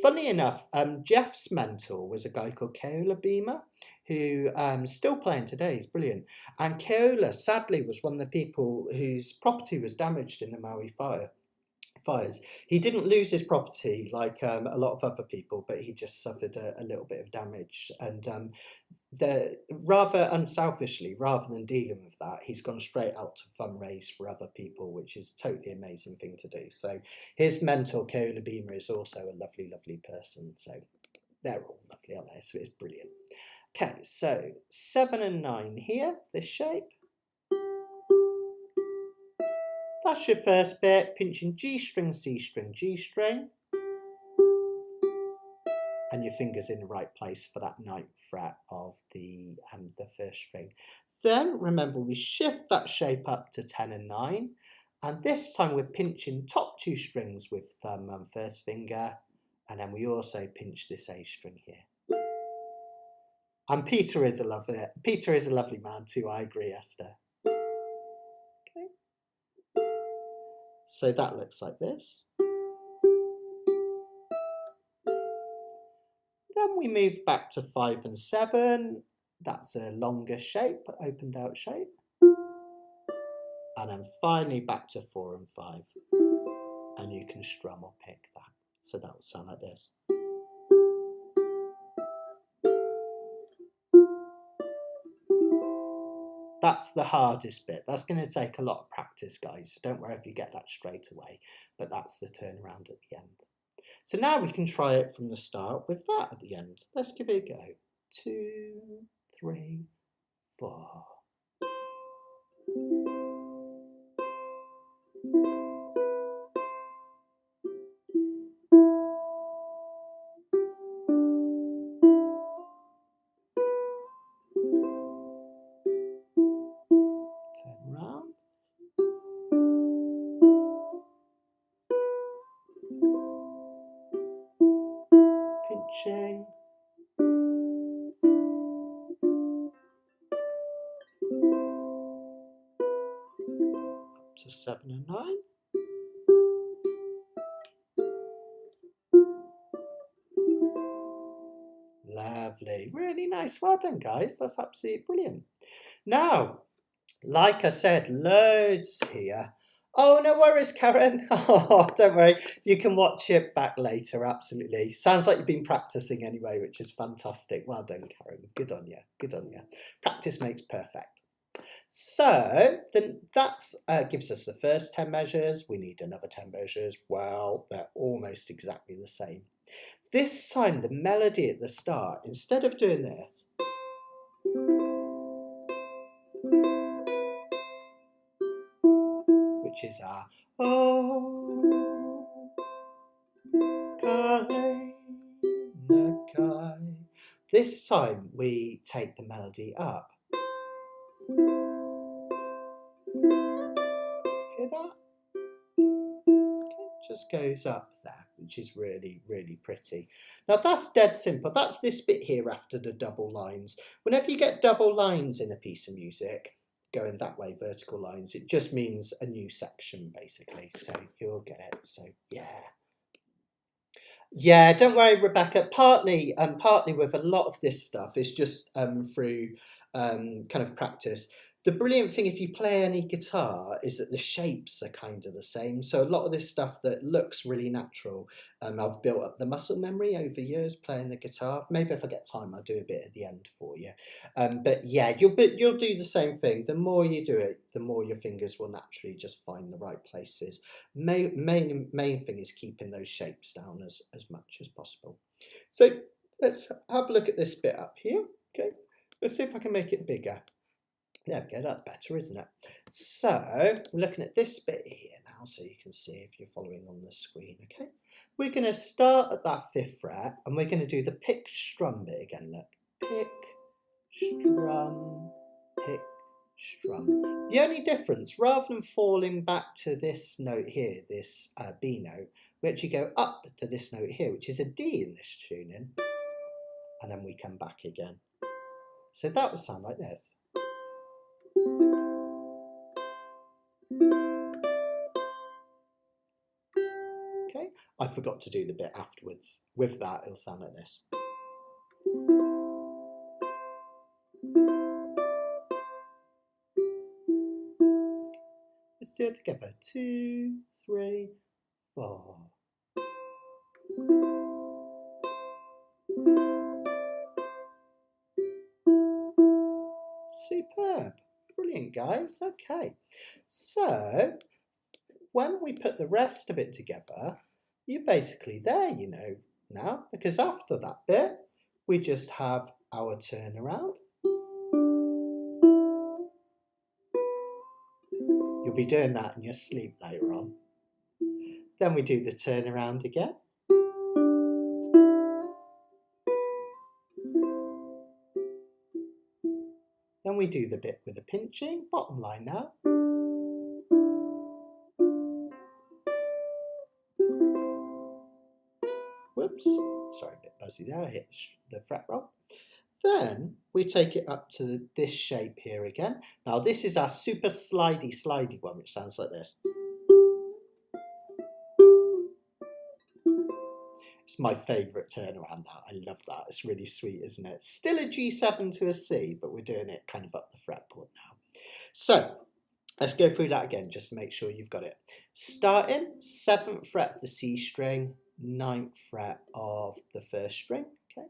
Funny enough, Jeff's mentor was a guy called Keola Beamer, who still playing today, he's brilliant. And Keola, sadly, was one of the people whose property was damaged in the Maui fires. He didn't lose his property like a lot of other people, but he just suffered a little bit of damage. And rather unselfishly, rather than dealing with that, he's gone straight out to fundraise for other people, which is a totally amazing thing to do. So his mentor, Keola Beamer, is also a lovely, lovely person. So they're all lovely, aren't they? So it's brilliant. Okay, so 7 and 9 here, this shape. That's your first bit, pinching G string, C string, G string. And your fingers in the right place for that 9th fret of the 1st string. Then remember we shift that shape up to 10 and 9, and this time we're pinching top 2 strings with thumb and 1st finger, and then we also pinch this A string here. And Peter is a lovely man too, I agree, Esther. Okay. So that looks like this. Then we move back to 5 and 7. That's a longer shape, opened out shape. And then finally back to 4 and 5. And you can strum or pick that. So that will sound like this. That's the hardest bit. That's going to take a lot of practice, guys. So don't worry if you get that straight away. But that's the turnaround at the end. So now we can try it from the start with that at the end. Let's give it a go. 2, 3, 4. Turn round. Pinching. Up to 7 and 9. Lovely, really nice, well done guys, that's absolutely brilliant. Now, like I said, loads here. Oh, no worries, Karen. Oh, don't worry, you can watch it back later, absolutely. Sounds like you've been practicing anyway, which is fantastic. Well done, Karen, good on you, good on you. Practice makes perfect. So then that gives us the first 10 measures. We need another 10 measures. Well, they're almost exactly the same. This time the melody at the start, instead of doing this, which is our oh, Kalena Kai. This time we take the melody up. Hear that? Just goes up there, which is really, really pretty. Now that's dead simple. That's this bit here after the double lines. Whenever you get double lines in a piece of music, going that way, vertical lines, it just means a new section basically. So you'll get it. So yeah. Yeah, don't worry, Rebecca. Partly with a lot of this stuff is just through kind of practice. The brilliant thing if you play any guitar is that the shapes are kind of the same. So a lot of this stuff that looks really natural, I've built up the muscle memory over years playing the guitar. Maybe if I get time, I'll do a bit at the end for you. But yeah, you'll do the same thing. The more you do it, the more your fingers will naturally just find the right places. Main thing is keeping those shapes down as much as possible. So let's have a look at this bit up here. Okay, let's see if I can make it bigger. There we go, that's better, isn't it? So I'm looking at this bit here now so you can see if you're following on the screen. Okay, we're going to start at that 5th fret and we're going to do the pick strum bit again. Look, pick, strum, pick, strum. The only difference, rather than falling back to this note here, this B note, we actually go up to this note here, which is a D in this tuning, and then we come back again. So that would sound like this. Okay, I forgot to do the bit afterwards. With that, it'll sound like this. Let's do it together. 2, 3, 4. Superb. Brilliant, guys. Okay. So when we put the rest of it together, you're basically there, you know, now, because after that bit, we just have our turnaround. You'll be doing that in your sleep later on. Then we do the turnaround again. Then we do the bit with the pinching, bottom line now. Whoops, sorry, a bit buzzy there, I hit the fret roll. Then we take it up to this shape here again. Now this is our super slidey one, which sounds like this. It's my favourite turnaround now. I love that. It's really sweet, isn't it? Still a G7 to a C, but we're doing it kind of up the fretboard now. So let's go through that again, just to make sure you've got it. Starting 7th fret of the C string, 9th fret of the 1st string. Okay.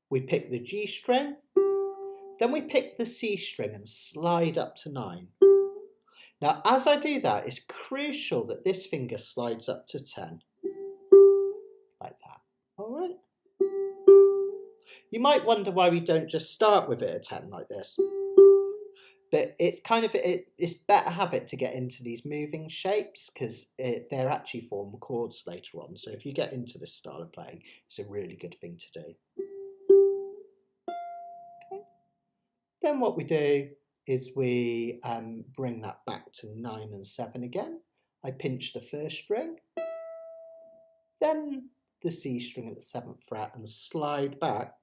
We pick the G string, then we pick the C string and slide up to 9. Now, as I do that, it's crucial that this finger slides up to 10. Like that. All right. You might wonder why we don't just start with it at 10 like this. But it's kind of, it's better habit to get into these moving shapes because they're actually form chords later on. So if you get into this style of playing, it's a really good thing to do. Okay. Then what we do is we bring that back to 9 and 7 again. I pinch the 1st string, then the C string at the 7th fret and slide back.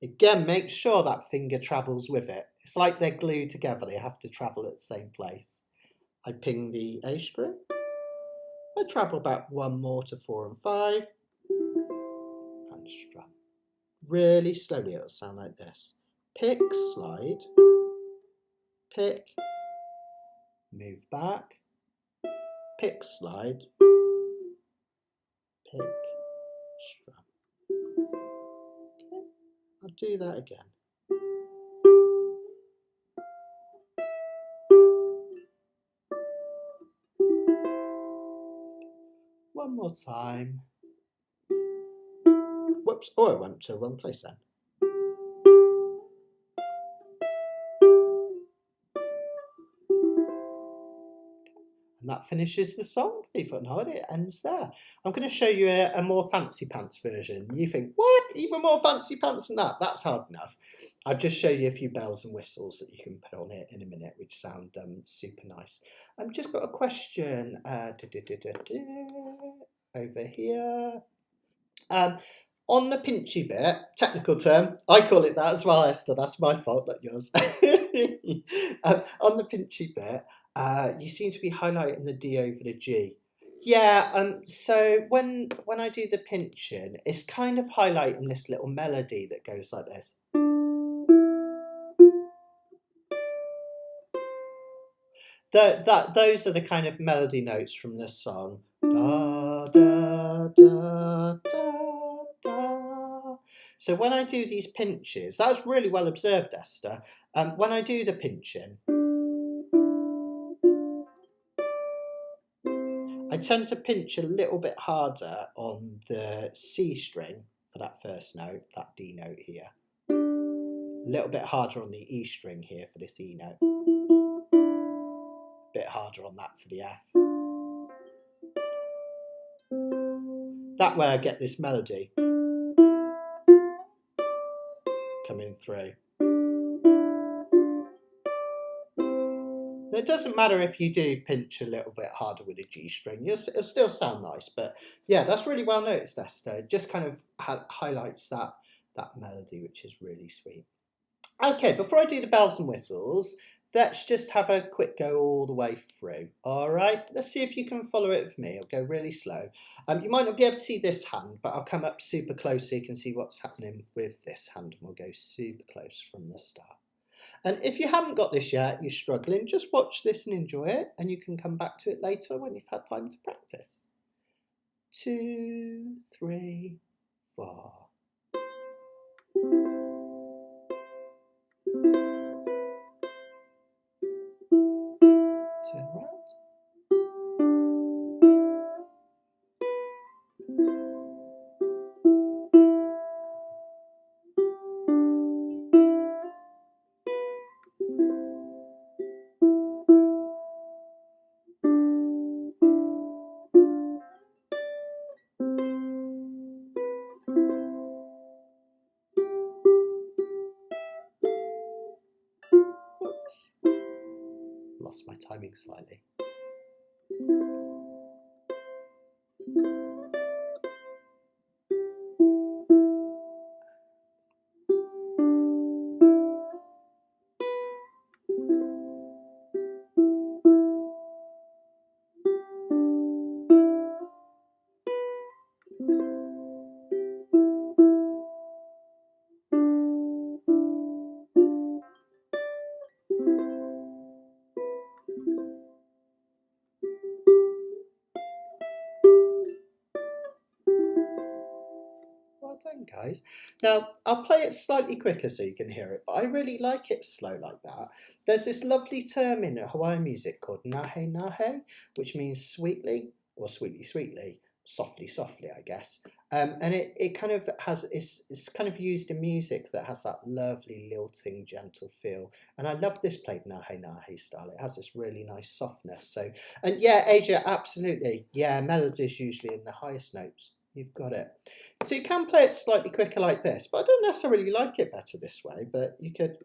Again, make sure that finger travels with it. It's like they're glued together, they have to travel at the same place. I ping the A string, I travel back 1 more to 4 and 5, and strum. Really slowly it'll sound like this. Pick, slide, pick, move back, pick, slide, pick, strum. Okay, I'll do that again. one more time. Whoops, oh, I went to the wrong place then. And that finishes the song, believe it or not, it ends there. I'm going to show you a more fancy pants version. You think, what? Even more fancy pants than that? That's hard enough. I'll just show you a few bells and whistles that you can put on it in a minute, which sound super nice. I've just got a question over here. On the pinchy bit, technical term, I call it that as well, Esther, that's my fault, not yours. On the pinchy bit, you seem to be highlighting the D over the G. Yeah, so when I do the pinching, it's kind of highlighting this little melody that goes like this. Those are the kind of melody notes from this song. Da, da, da, da, da. So when I do these pinches, that was really well observed, Esther. When I do the pinching, I tend to pinch a little bit harder on the C string for that first note, that D note here. A little bit harder on the E string here for this E note. A bit harder on that for the F. That way I get this melody coming through. It doesn't matter if you do pinch a little bit harder with a G string, it'll still sound nice, but yeah, that's really well noticed, Esther. It just kind of highlights that melody, which is really sweet. Okay, before I do the bells and whistles, let's just have a quick go all the way through. All right, let's see if you can follow it with me. I'll go really slow. You might not be able to see this hand, but I'll come up super close so you can see what's happening with this hand, and we'll go super close from the start. And if you haven't got this yet, you're struggling, just watch this and enjoy it, and you can come back to it later when you've had time to practice. 2, 3, 4. Turn around. Oops. Lost my timing slightly. Well done, guys. Now, I'll play it slightly quicker so you can hear it, but I really like it slow like that. There's this lovely term in Hawaiian music called nahe nahe, which means sweetly, or sweetly sweetly, softly softly, I guess. And it kind of has, it's kind of used in music that has that lovely lilting, gentle feel. And I love this played nahe nahe style. It has this really nice softness. So, and yeah, Asia, absolutely. Yeah, melody's usually in the highest notes. You've got it. So you can play it slightly quicker like this, but I don't necessarily like it better this way, but you could.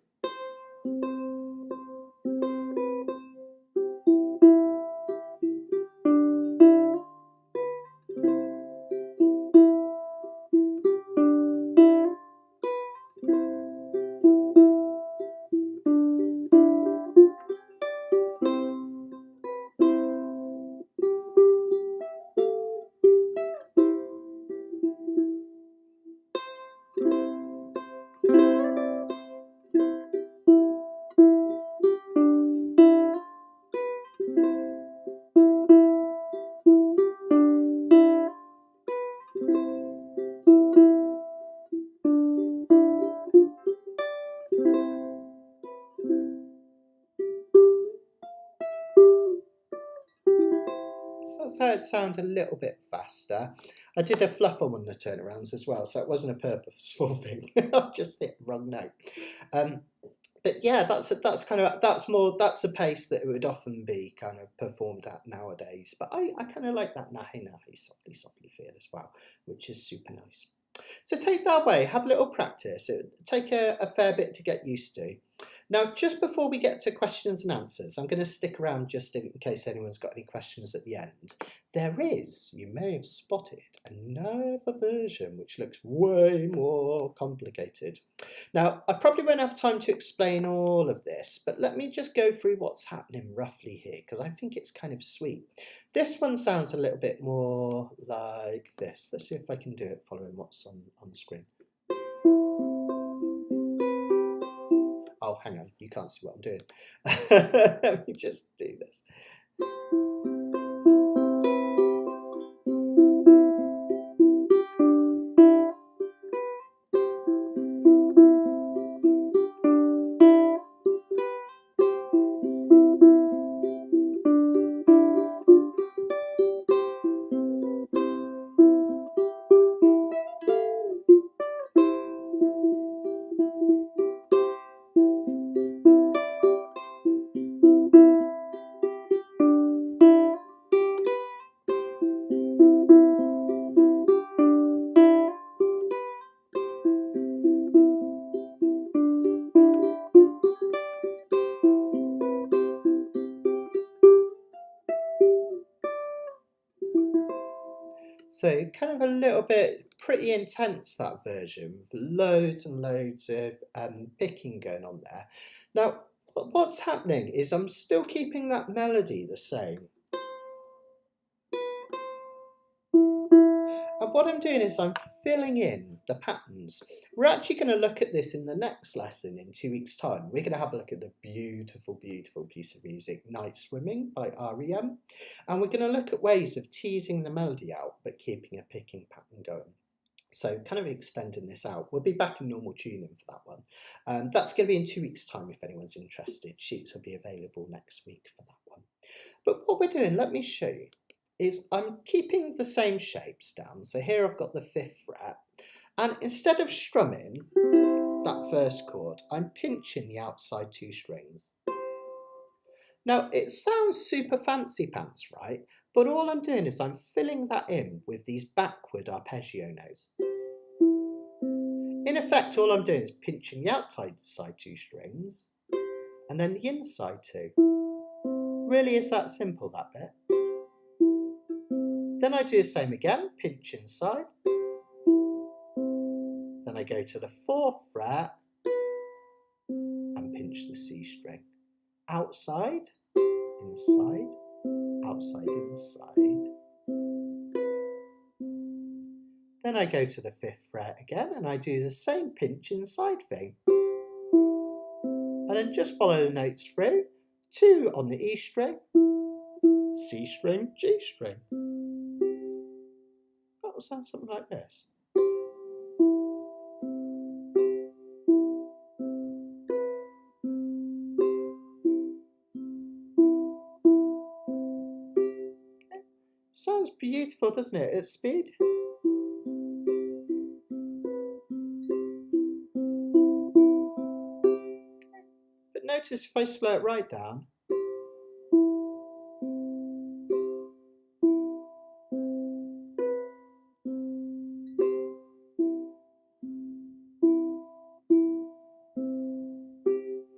That's how it sounded a little bit faster. I did a fluff on the turnarounds as well, so it wasn't a purposeful thing. I just hit the wrong note. But yeah, that's the pace that it would often be kind of performed at nowadays. But I kind of like that nahe nahe softly softly feel as well, which is super nice. So take that away, have a little practice. It would take a fair bit to get used to. Now, just before we get to questions and answers, I'm going to stick around just in case anyone's got any questions at the end. There is, you may have spotted, another version which looks way more complicated. Now, I probably won't have time to explain all of this, but let me just go through what's happening roughly here, because I think it's kind of sweet. This one sounds a little bit more like this. Let's see if I can do it following what's on the screen. Oh, hang on, you can't see what I'm doing. Let me just do this. So kind of a little bit pretty intense, that version, with loads and loads of picking going on there. Now, what's happening is I'm still keeping that melody the same. And what I'm doing is I'm filling in the patterns. We're actually going to look at this in the next lesson in 2 weeks' time. We're going to have a look at the beautiful, beautiful piece of music, Night Swimming by REM. And we're going to look at ways of teasing the melody out, but keeping a picking pattern going. So kind of extending this out. We'll be back in normal tuning for that one. That's going to be in 2 weeks' time if anyone's interested. Sheets will be available next week for that one. But what we're doing, let me show you, is I'm keeping the same shapes down. So here I've got the 5th fret, and instead of strumming that first chord, I'm pinching the outside 2 strings. Now it sounds super fancy pants, right? But all I'm doing is I'm filling that in with these backward arpeggio notes. In effect, all I'm doing is pinching the outside 2 strings and then the inside 2. Really is that simple, that bit. Then I do the same again, pinch inside. Then I go to the 4th fret and pinch the C string. Outside, inside, outside, inside. Then I go to the 5th fret again and I do the same pinch inside thing. And then just follow the notes through. 2 on the E string, C string, G string. That will sound something like this. Okay. Sounds beautiful, doesn't it, at speed? But notice if I slow it right down,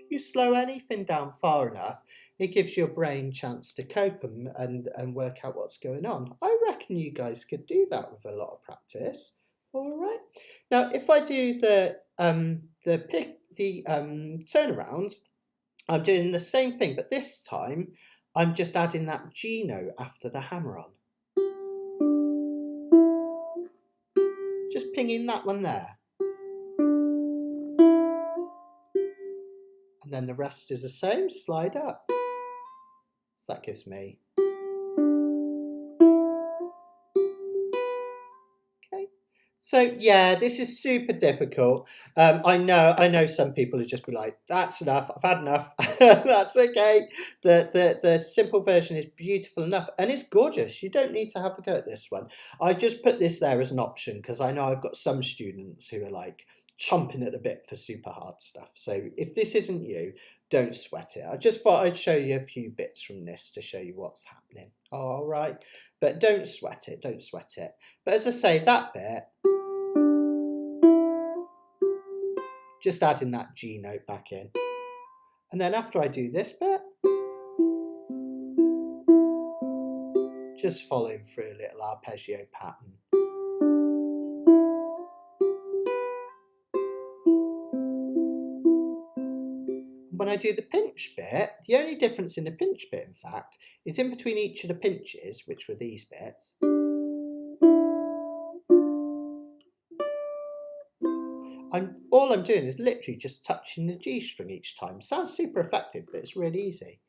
you slow anything down far enough, it gives your brain a chance to cope and work out what's going on. I reckon you guys could do that with a lot of practice. All right. Now, if I do the turnaround, I'm doing the same thing, but this time I'm just adding that G note after the hammer on. Just pinging that one there. And then the rest is the same, slide up. So that gives me. Okay, So yeah, this is super difficult. I know some people would just be like, "That's enough. I've had enough." That's okay. The simple version is beautiful enough, and it's gorgeous. You don't need to have a go at this one. I just put this there as an option because I know I've got some students who are like chomping at the bit for super hard stuff. So if this isn't you, don't sweat it. I just thought I'd show you a few bits from this to show you what's happening. All right, but don't sweat it. Don't sweat it. But as I say, that bit. Just adding that G note back in. And then after I do this bit, just following through a little arpeggio pattern. When I do the pinch bit, the only difference in the pinch bit, in fact, is in between each of the pinches, which were these bits. All I'm doing is literally just touching the G string each time. Sounds super effective, but it's really easy.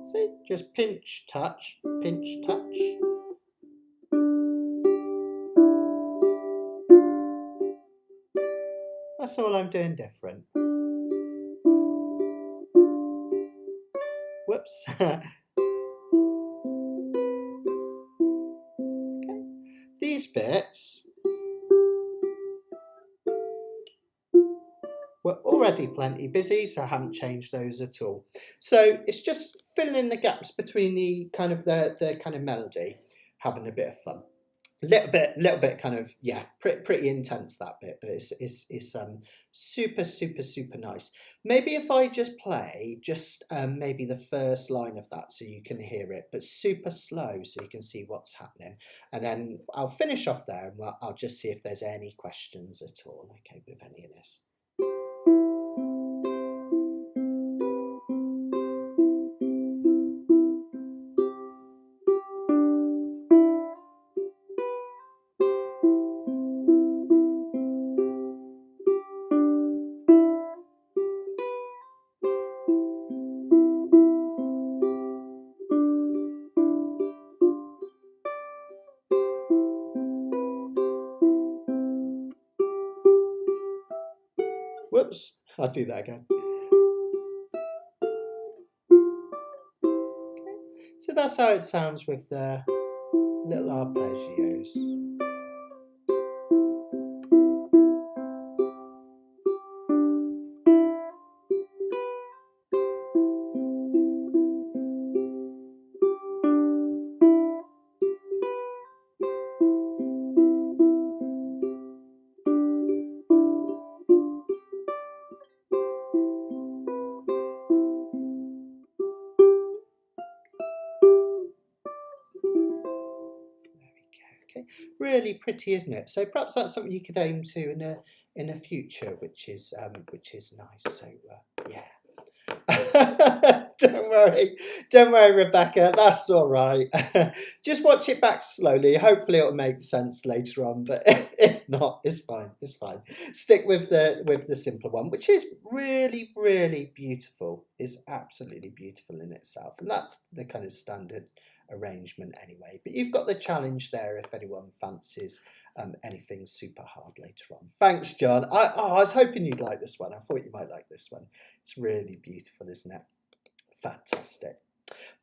See, just pinch, touch, pinch, touch. That's all I'm doing different. Whoops. These bits were already plenty busy, so I haven't changed those at all. So it's just filling in the gaps between the kind of melody, having a bit of fun. Little bit kind of, yeah, pretty intense, that bit, but it's super nice. Maybe if I just play maybe the first line of that so you can hear it, but super slow so you can see what's happening, and then I'll finish off there and I'll just see if there's any questions at all, okay, with any of this. Whoops, I'll do that again. Okay. So that's how it sounds with the little arpeggios. Okay, really pretty, isn't it? So perhaps that's something you could aim to in the future, which is nice. So yeah. Don't worry, Rebecca. That's all right. Just watch it back slowly. Hopefully, it'll make sense later on. But if not, it's fine. It's fine. Stick with the simpler one, which is really beautiful. Is absolutely beautiful in itself, and that's the kind of standard arrangement anyway. But you've got the challenge there if anyone fancies anything super hard later on. Thanks, John. I was hoping you'd like this one. I thought you might like this one. It's really beautiful, isn't it? Fantastic.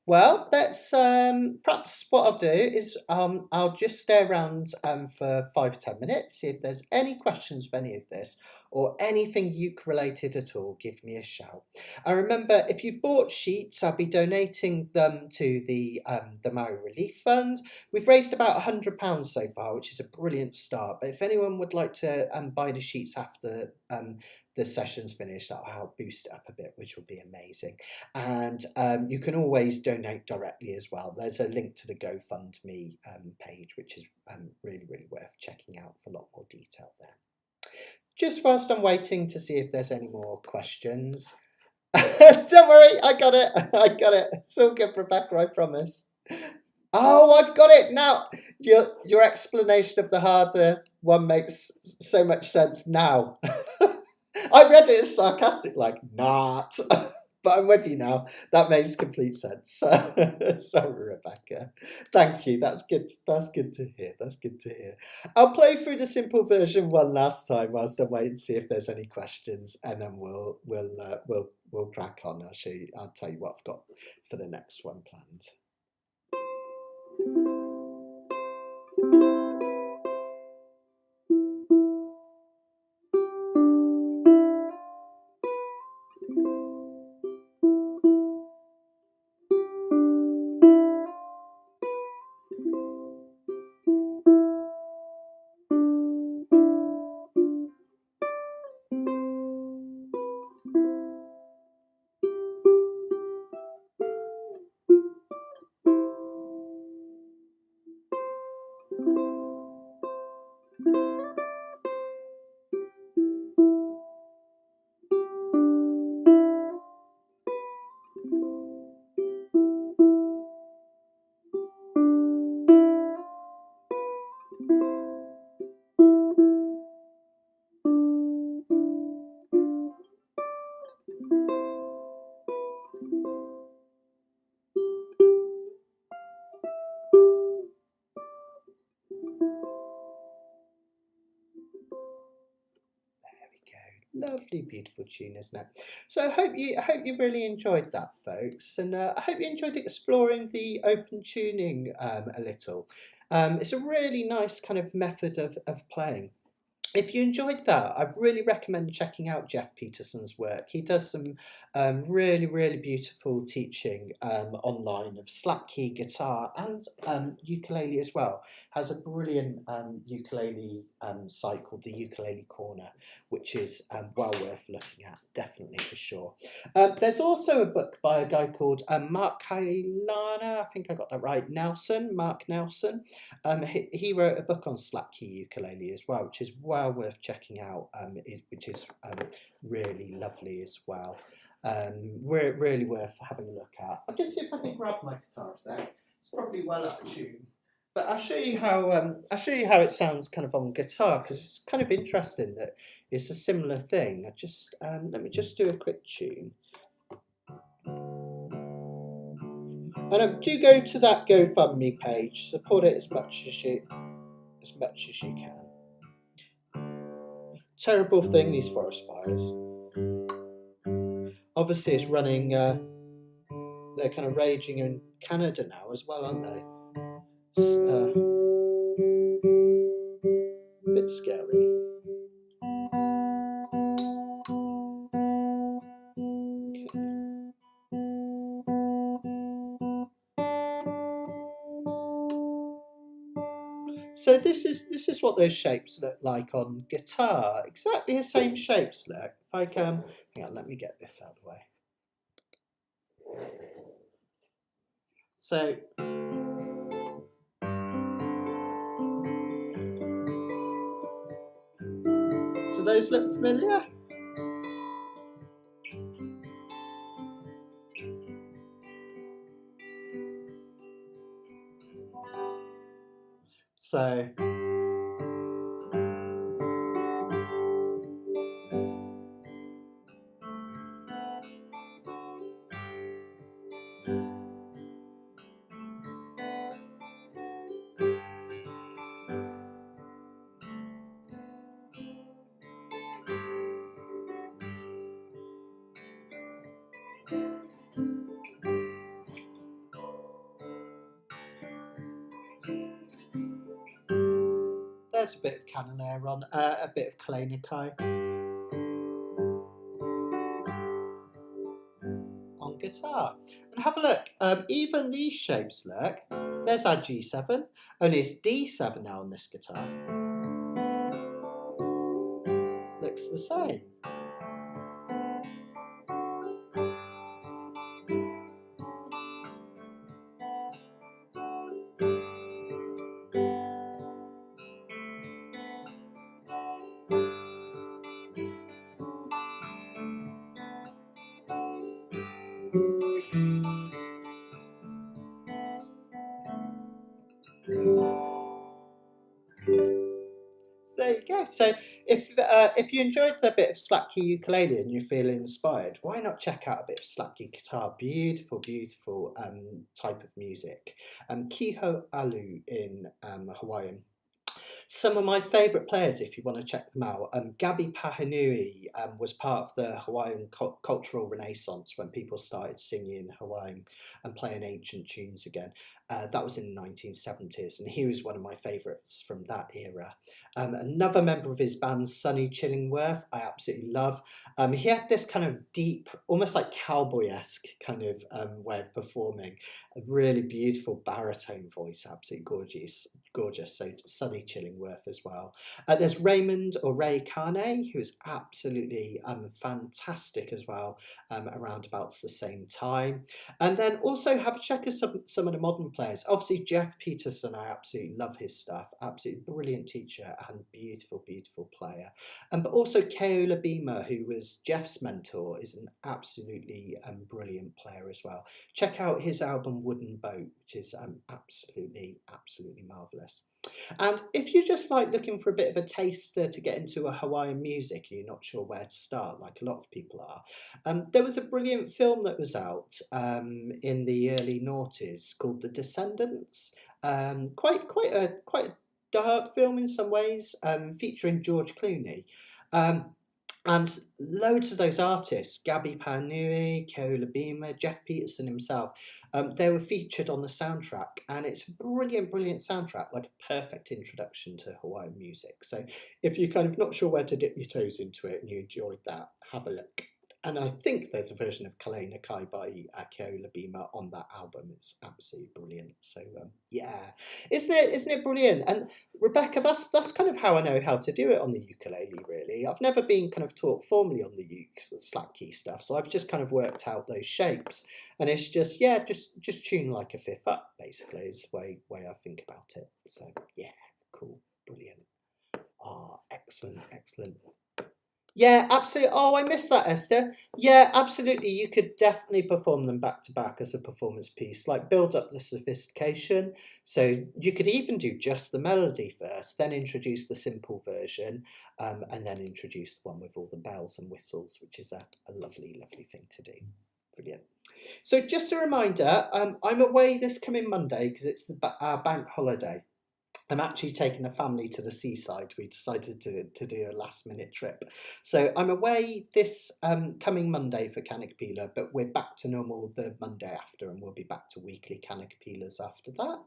Well, that's perhaps what I'll do is I'll just stay around for 5-10 minutes, see if there's any questions of any of this or anything uke related at all. Give me a shout. And remember, if you've bought sheets, I'll be donating them to the Maui Relief Fund. We've raised about £100 so far, which is a brilliant start. But if anyone would like to buy the sheets after the session's finished, that'll help boost it up a bit, which will be amazing. And you can always donate directly as well. There's a link to the GoFundMe page, which is really worth checking out for a lot more detail there. Just whilst I'm waiting to see if there's any more questions. Don't worry, I got it. It's all good, Rebecca, I promise. Oh, I've got it now. Your explanation of the harder one makes so much sense now. I read it as sarcastic, like, not. But I'm with you now. That makes complete sense. Sorry, Rebecca. Thank you. That's good. That's good to hear. That's good to hear. I'll play through the simple version one last time whilst I wait and see if there's any questions, and then we'll crack on. I'll show you. I'll tell you what I've got for the next one planned. Lovely, beautiful tune, isn't it? So I hope you really enjoyed that, folks, and I hope you enjoyed exploring the open tuning a little. It's a really nice kind of method of playing. If you enjoyed that, I really recommend checking out Jeff Peterson's work. He does some really, really beautiful teaching online of slap key guitar and ukulele as well. Has a brilliant ukulele site called the Ukulele Corner, which is well worth looking at, definitely for sure. There's also a book by a guy called Mark Kalena, I think I got that right, Mark Nelson. He wrote a book on slap key ukulele as well, which is well worth checking out, which is really lovely as well. Really worth having a look at. I'll just see if I can grab my guitar a sec. It's probably well out of tune, but I'll show you how it sounds kind of on guitar, because it's kind of interesting that it's a similar thing. I just let me just do a quick tune. And do go to that GoFundMe page, support it as much as you can. Terrible thing, these forest fires. Obviously, it's running. They're kind of raging in Canada now as well, aren't they? It's a bit scary. So this is what those shapes look like on guitar. Exactly the same shapes look. If I can, hang on, let me get this out of the way. So do those look familiar? So there's a bit of Kalena on, a bit of Kalena Kai on guitar. And have a look, even these shapes look, there's our G7, only it's D7 now on this guitar. Looks the same. So there you go. yeah, so if you enjoyed the bit of slack key ukulele and you feel inspired, why not check out a bit of slack key guitar? Beautiful, beautiful type of music. Kiho Alu in Hawaiian. Some of my favourite players, if you want to check them out, Gabi Pahanui was part of the Hawaiian cultural renaissance when people started singing Hawaiian and playing ancient tunes again. That was in the 1970s, and he was one of my favourites from that era. Another member of his band, Sonny Chillingworth, I absolutely love. He had this kind of deep, almost like cowboy-esque kind of way of performing. A really beautiful baritone voice, absolutely gorgeous. So Sonny Chillingworth as well. There's Raymond or Ray Carney, who's absolutely fantastic as well, around about the same time. And then also have a check of some of the modern players. Obviously Jeff Peterson, I absolutely love his stuff. Absolutely brilliant teacher and beautiful, beautiful player. But also Keola Beamer, who was Jeff's mentor, is an absolutely brilliant player as well. Check out his album Wooden Boat, which is absolutely marvellous. And if you're just like looking for a bit of a taster to get into a Hawaiian music and you're not sure where to start, like a lot of people are, there was a brilliant film that was out in the early noughties called The Descendants. Quite a dark film in some ways, featuring George Clooney. And loads of those artists, Gabi Panui, Keola Beamer, Jeff Peterson himself, they were featured on the soundtrack, and it's a brilliant, brilliant soundtrack, like a perfect introduction to Hawaiian music. So if you're kind of not sure where to dip your toes into it and you enjoyed that, have a look. And I think there's a version of Kalena Kai by Keola Beamer on that album. It's absolutely brilliant. So yeah, isn't it brilliant? And Rebecca, that's kind of how I know how to do it on the ukulele. Really, I've never been kind of taught formally on the slack key stuff, so I've just kind of worked out those shapes, and it's just just tune like a fifth up. Basically, is the way I think about it. So yeah, cool, brilliant. Ah, excellent. Yeah, absolutely. Oh, I missed that, Esther. Yeah, absolutely. You could definitely perform them back to back as a performance piece, like build up the sophistication. So you could even do just the melody first, then introduce the simple version, and then introduce the one with all the bells and whistles, which is a lovely, lovely thing to do. Brilliant. So just a reminder, I'm away this coming Monday because it's our bank holiday. I'm actually taking a family to the seaside. We decided to do a last minute trip. So I'm away this coming Monday for Kanakapila, but we're back to normal the Monday after, and we'll be back to weekly Kanakapilas after that.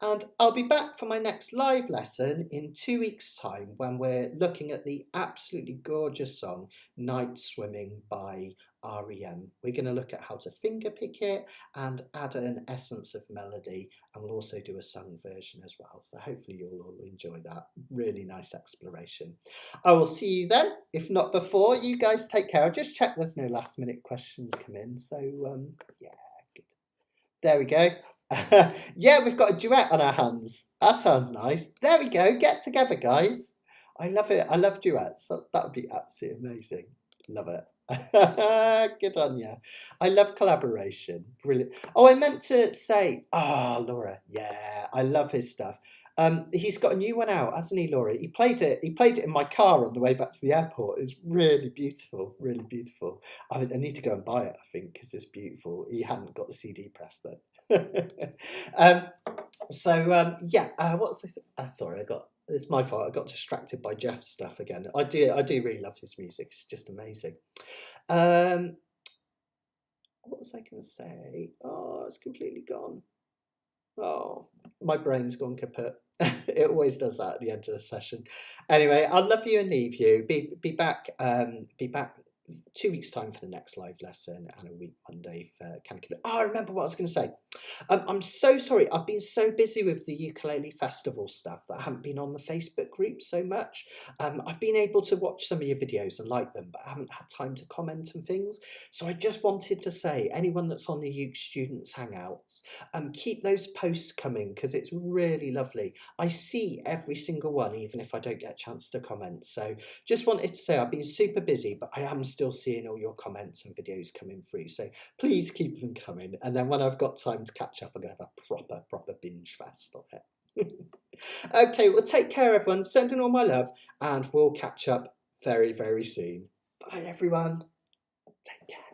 And I'll be back for my next live lesson in 2 weeks' time when we're looking at the absolutely gorgeous song Night Swimming by REM. We're going to look at how to fingerpick it and add an essence of melody, and we'll also do a sung version as well. So hopefully you'll all enjoy that. Really nice exploration. I will see you then, if not before. You guys take care. I'll just check there's no last minute questions come in. So yeah, good. There we go. Yeah, we've got a duet on our hands. That sounds nice. There we go. Get together, guys. I love it. I love duets. That would be absolutely amazing. Love it. Good on you. I love collaboration. Brilliant. Oh, I meant to say, Laura. Yeah, I love his stuff. He's got a new one out, hasn't he, Laura? He played it in my car on the way back to the airport. It's really beautiful, really beautiful. I need to go and buy it, I think, because it's beautiful. He hadn't got the CD press then. Yeah. What was I? Sorry, it's my fault. I got distracted by Jeff's stuff again. I do really love his music. It's just amazing. What was I going to say? Oh, it's completely gone. Oh, my brain's gone kaput. It always does that at the end of the session. Anyway, I'll love you and leave you. Be back 2 weeks' time for the next live lesson, and a week Monday for Kanakapila. Oh, I remember what I was going to say. I'm so sorry. I've been so busy with the ukulele festival stuff that I haven't been on the Facebook group so much. I've been able to watch some of your videos and like them, but I haven't had time to comment and things. So I just wanted to say, anyone that's on the Uke Students Hangouts, keep those posts coming because it's really lovely. I see every single one, even if I don't get a chance to comment. So just wanted to say I've been super busy, but I am still seeing all your comments and videos coming through. So please keep them coming. And then when I've got time to catch up, I'm going to have a proper binge fest on it. Okay, well, take care, everyone. Sending all my love, and we'll catch up very, very soon. Bye, everyone. Take care.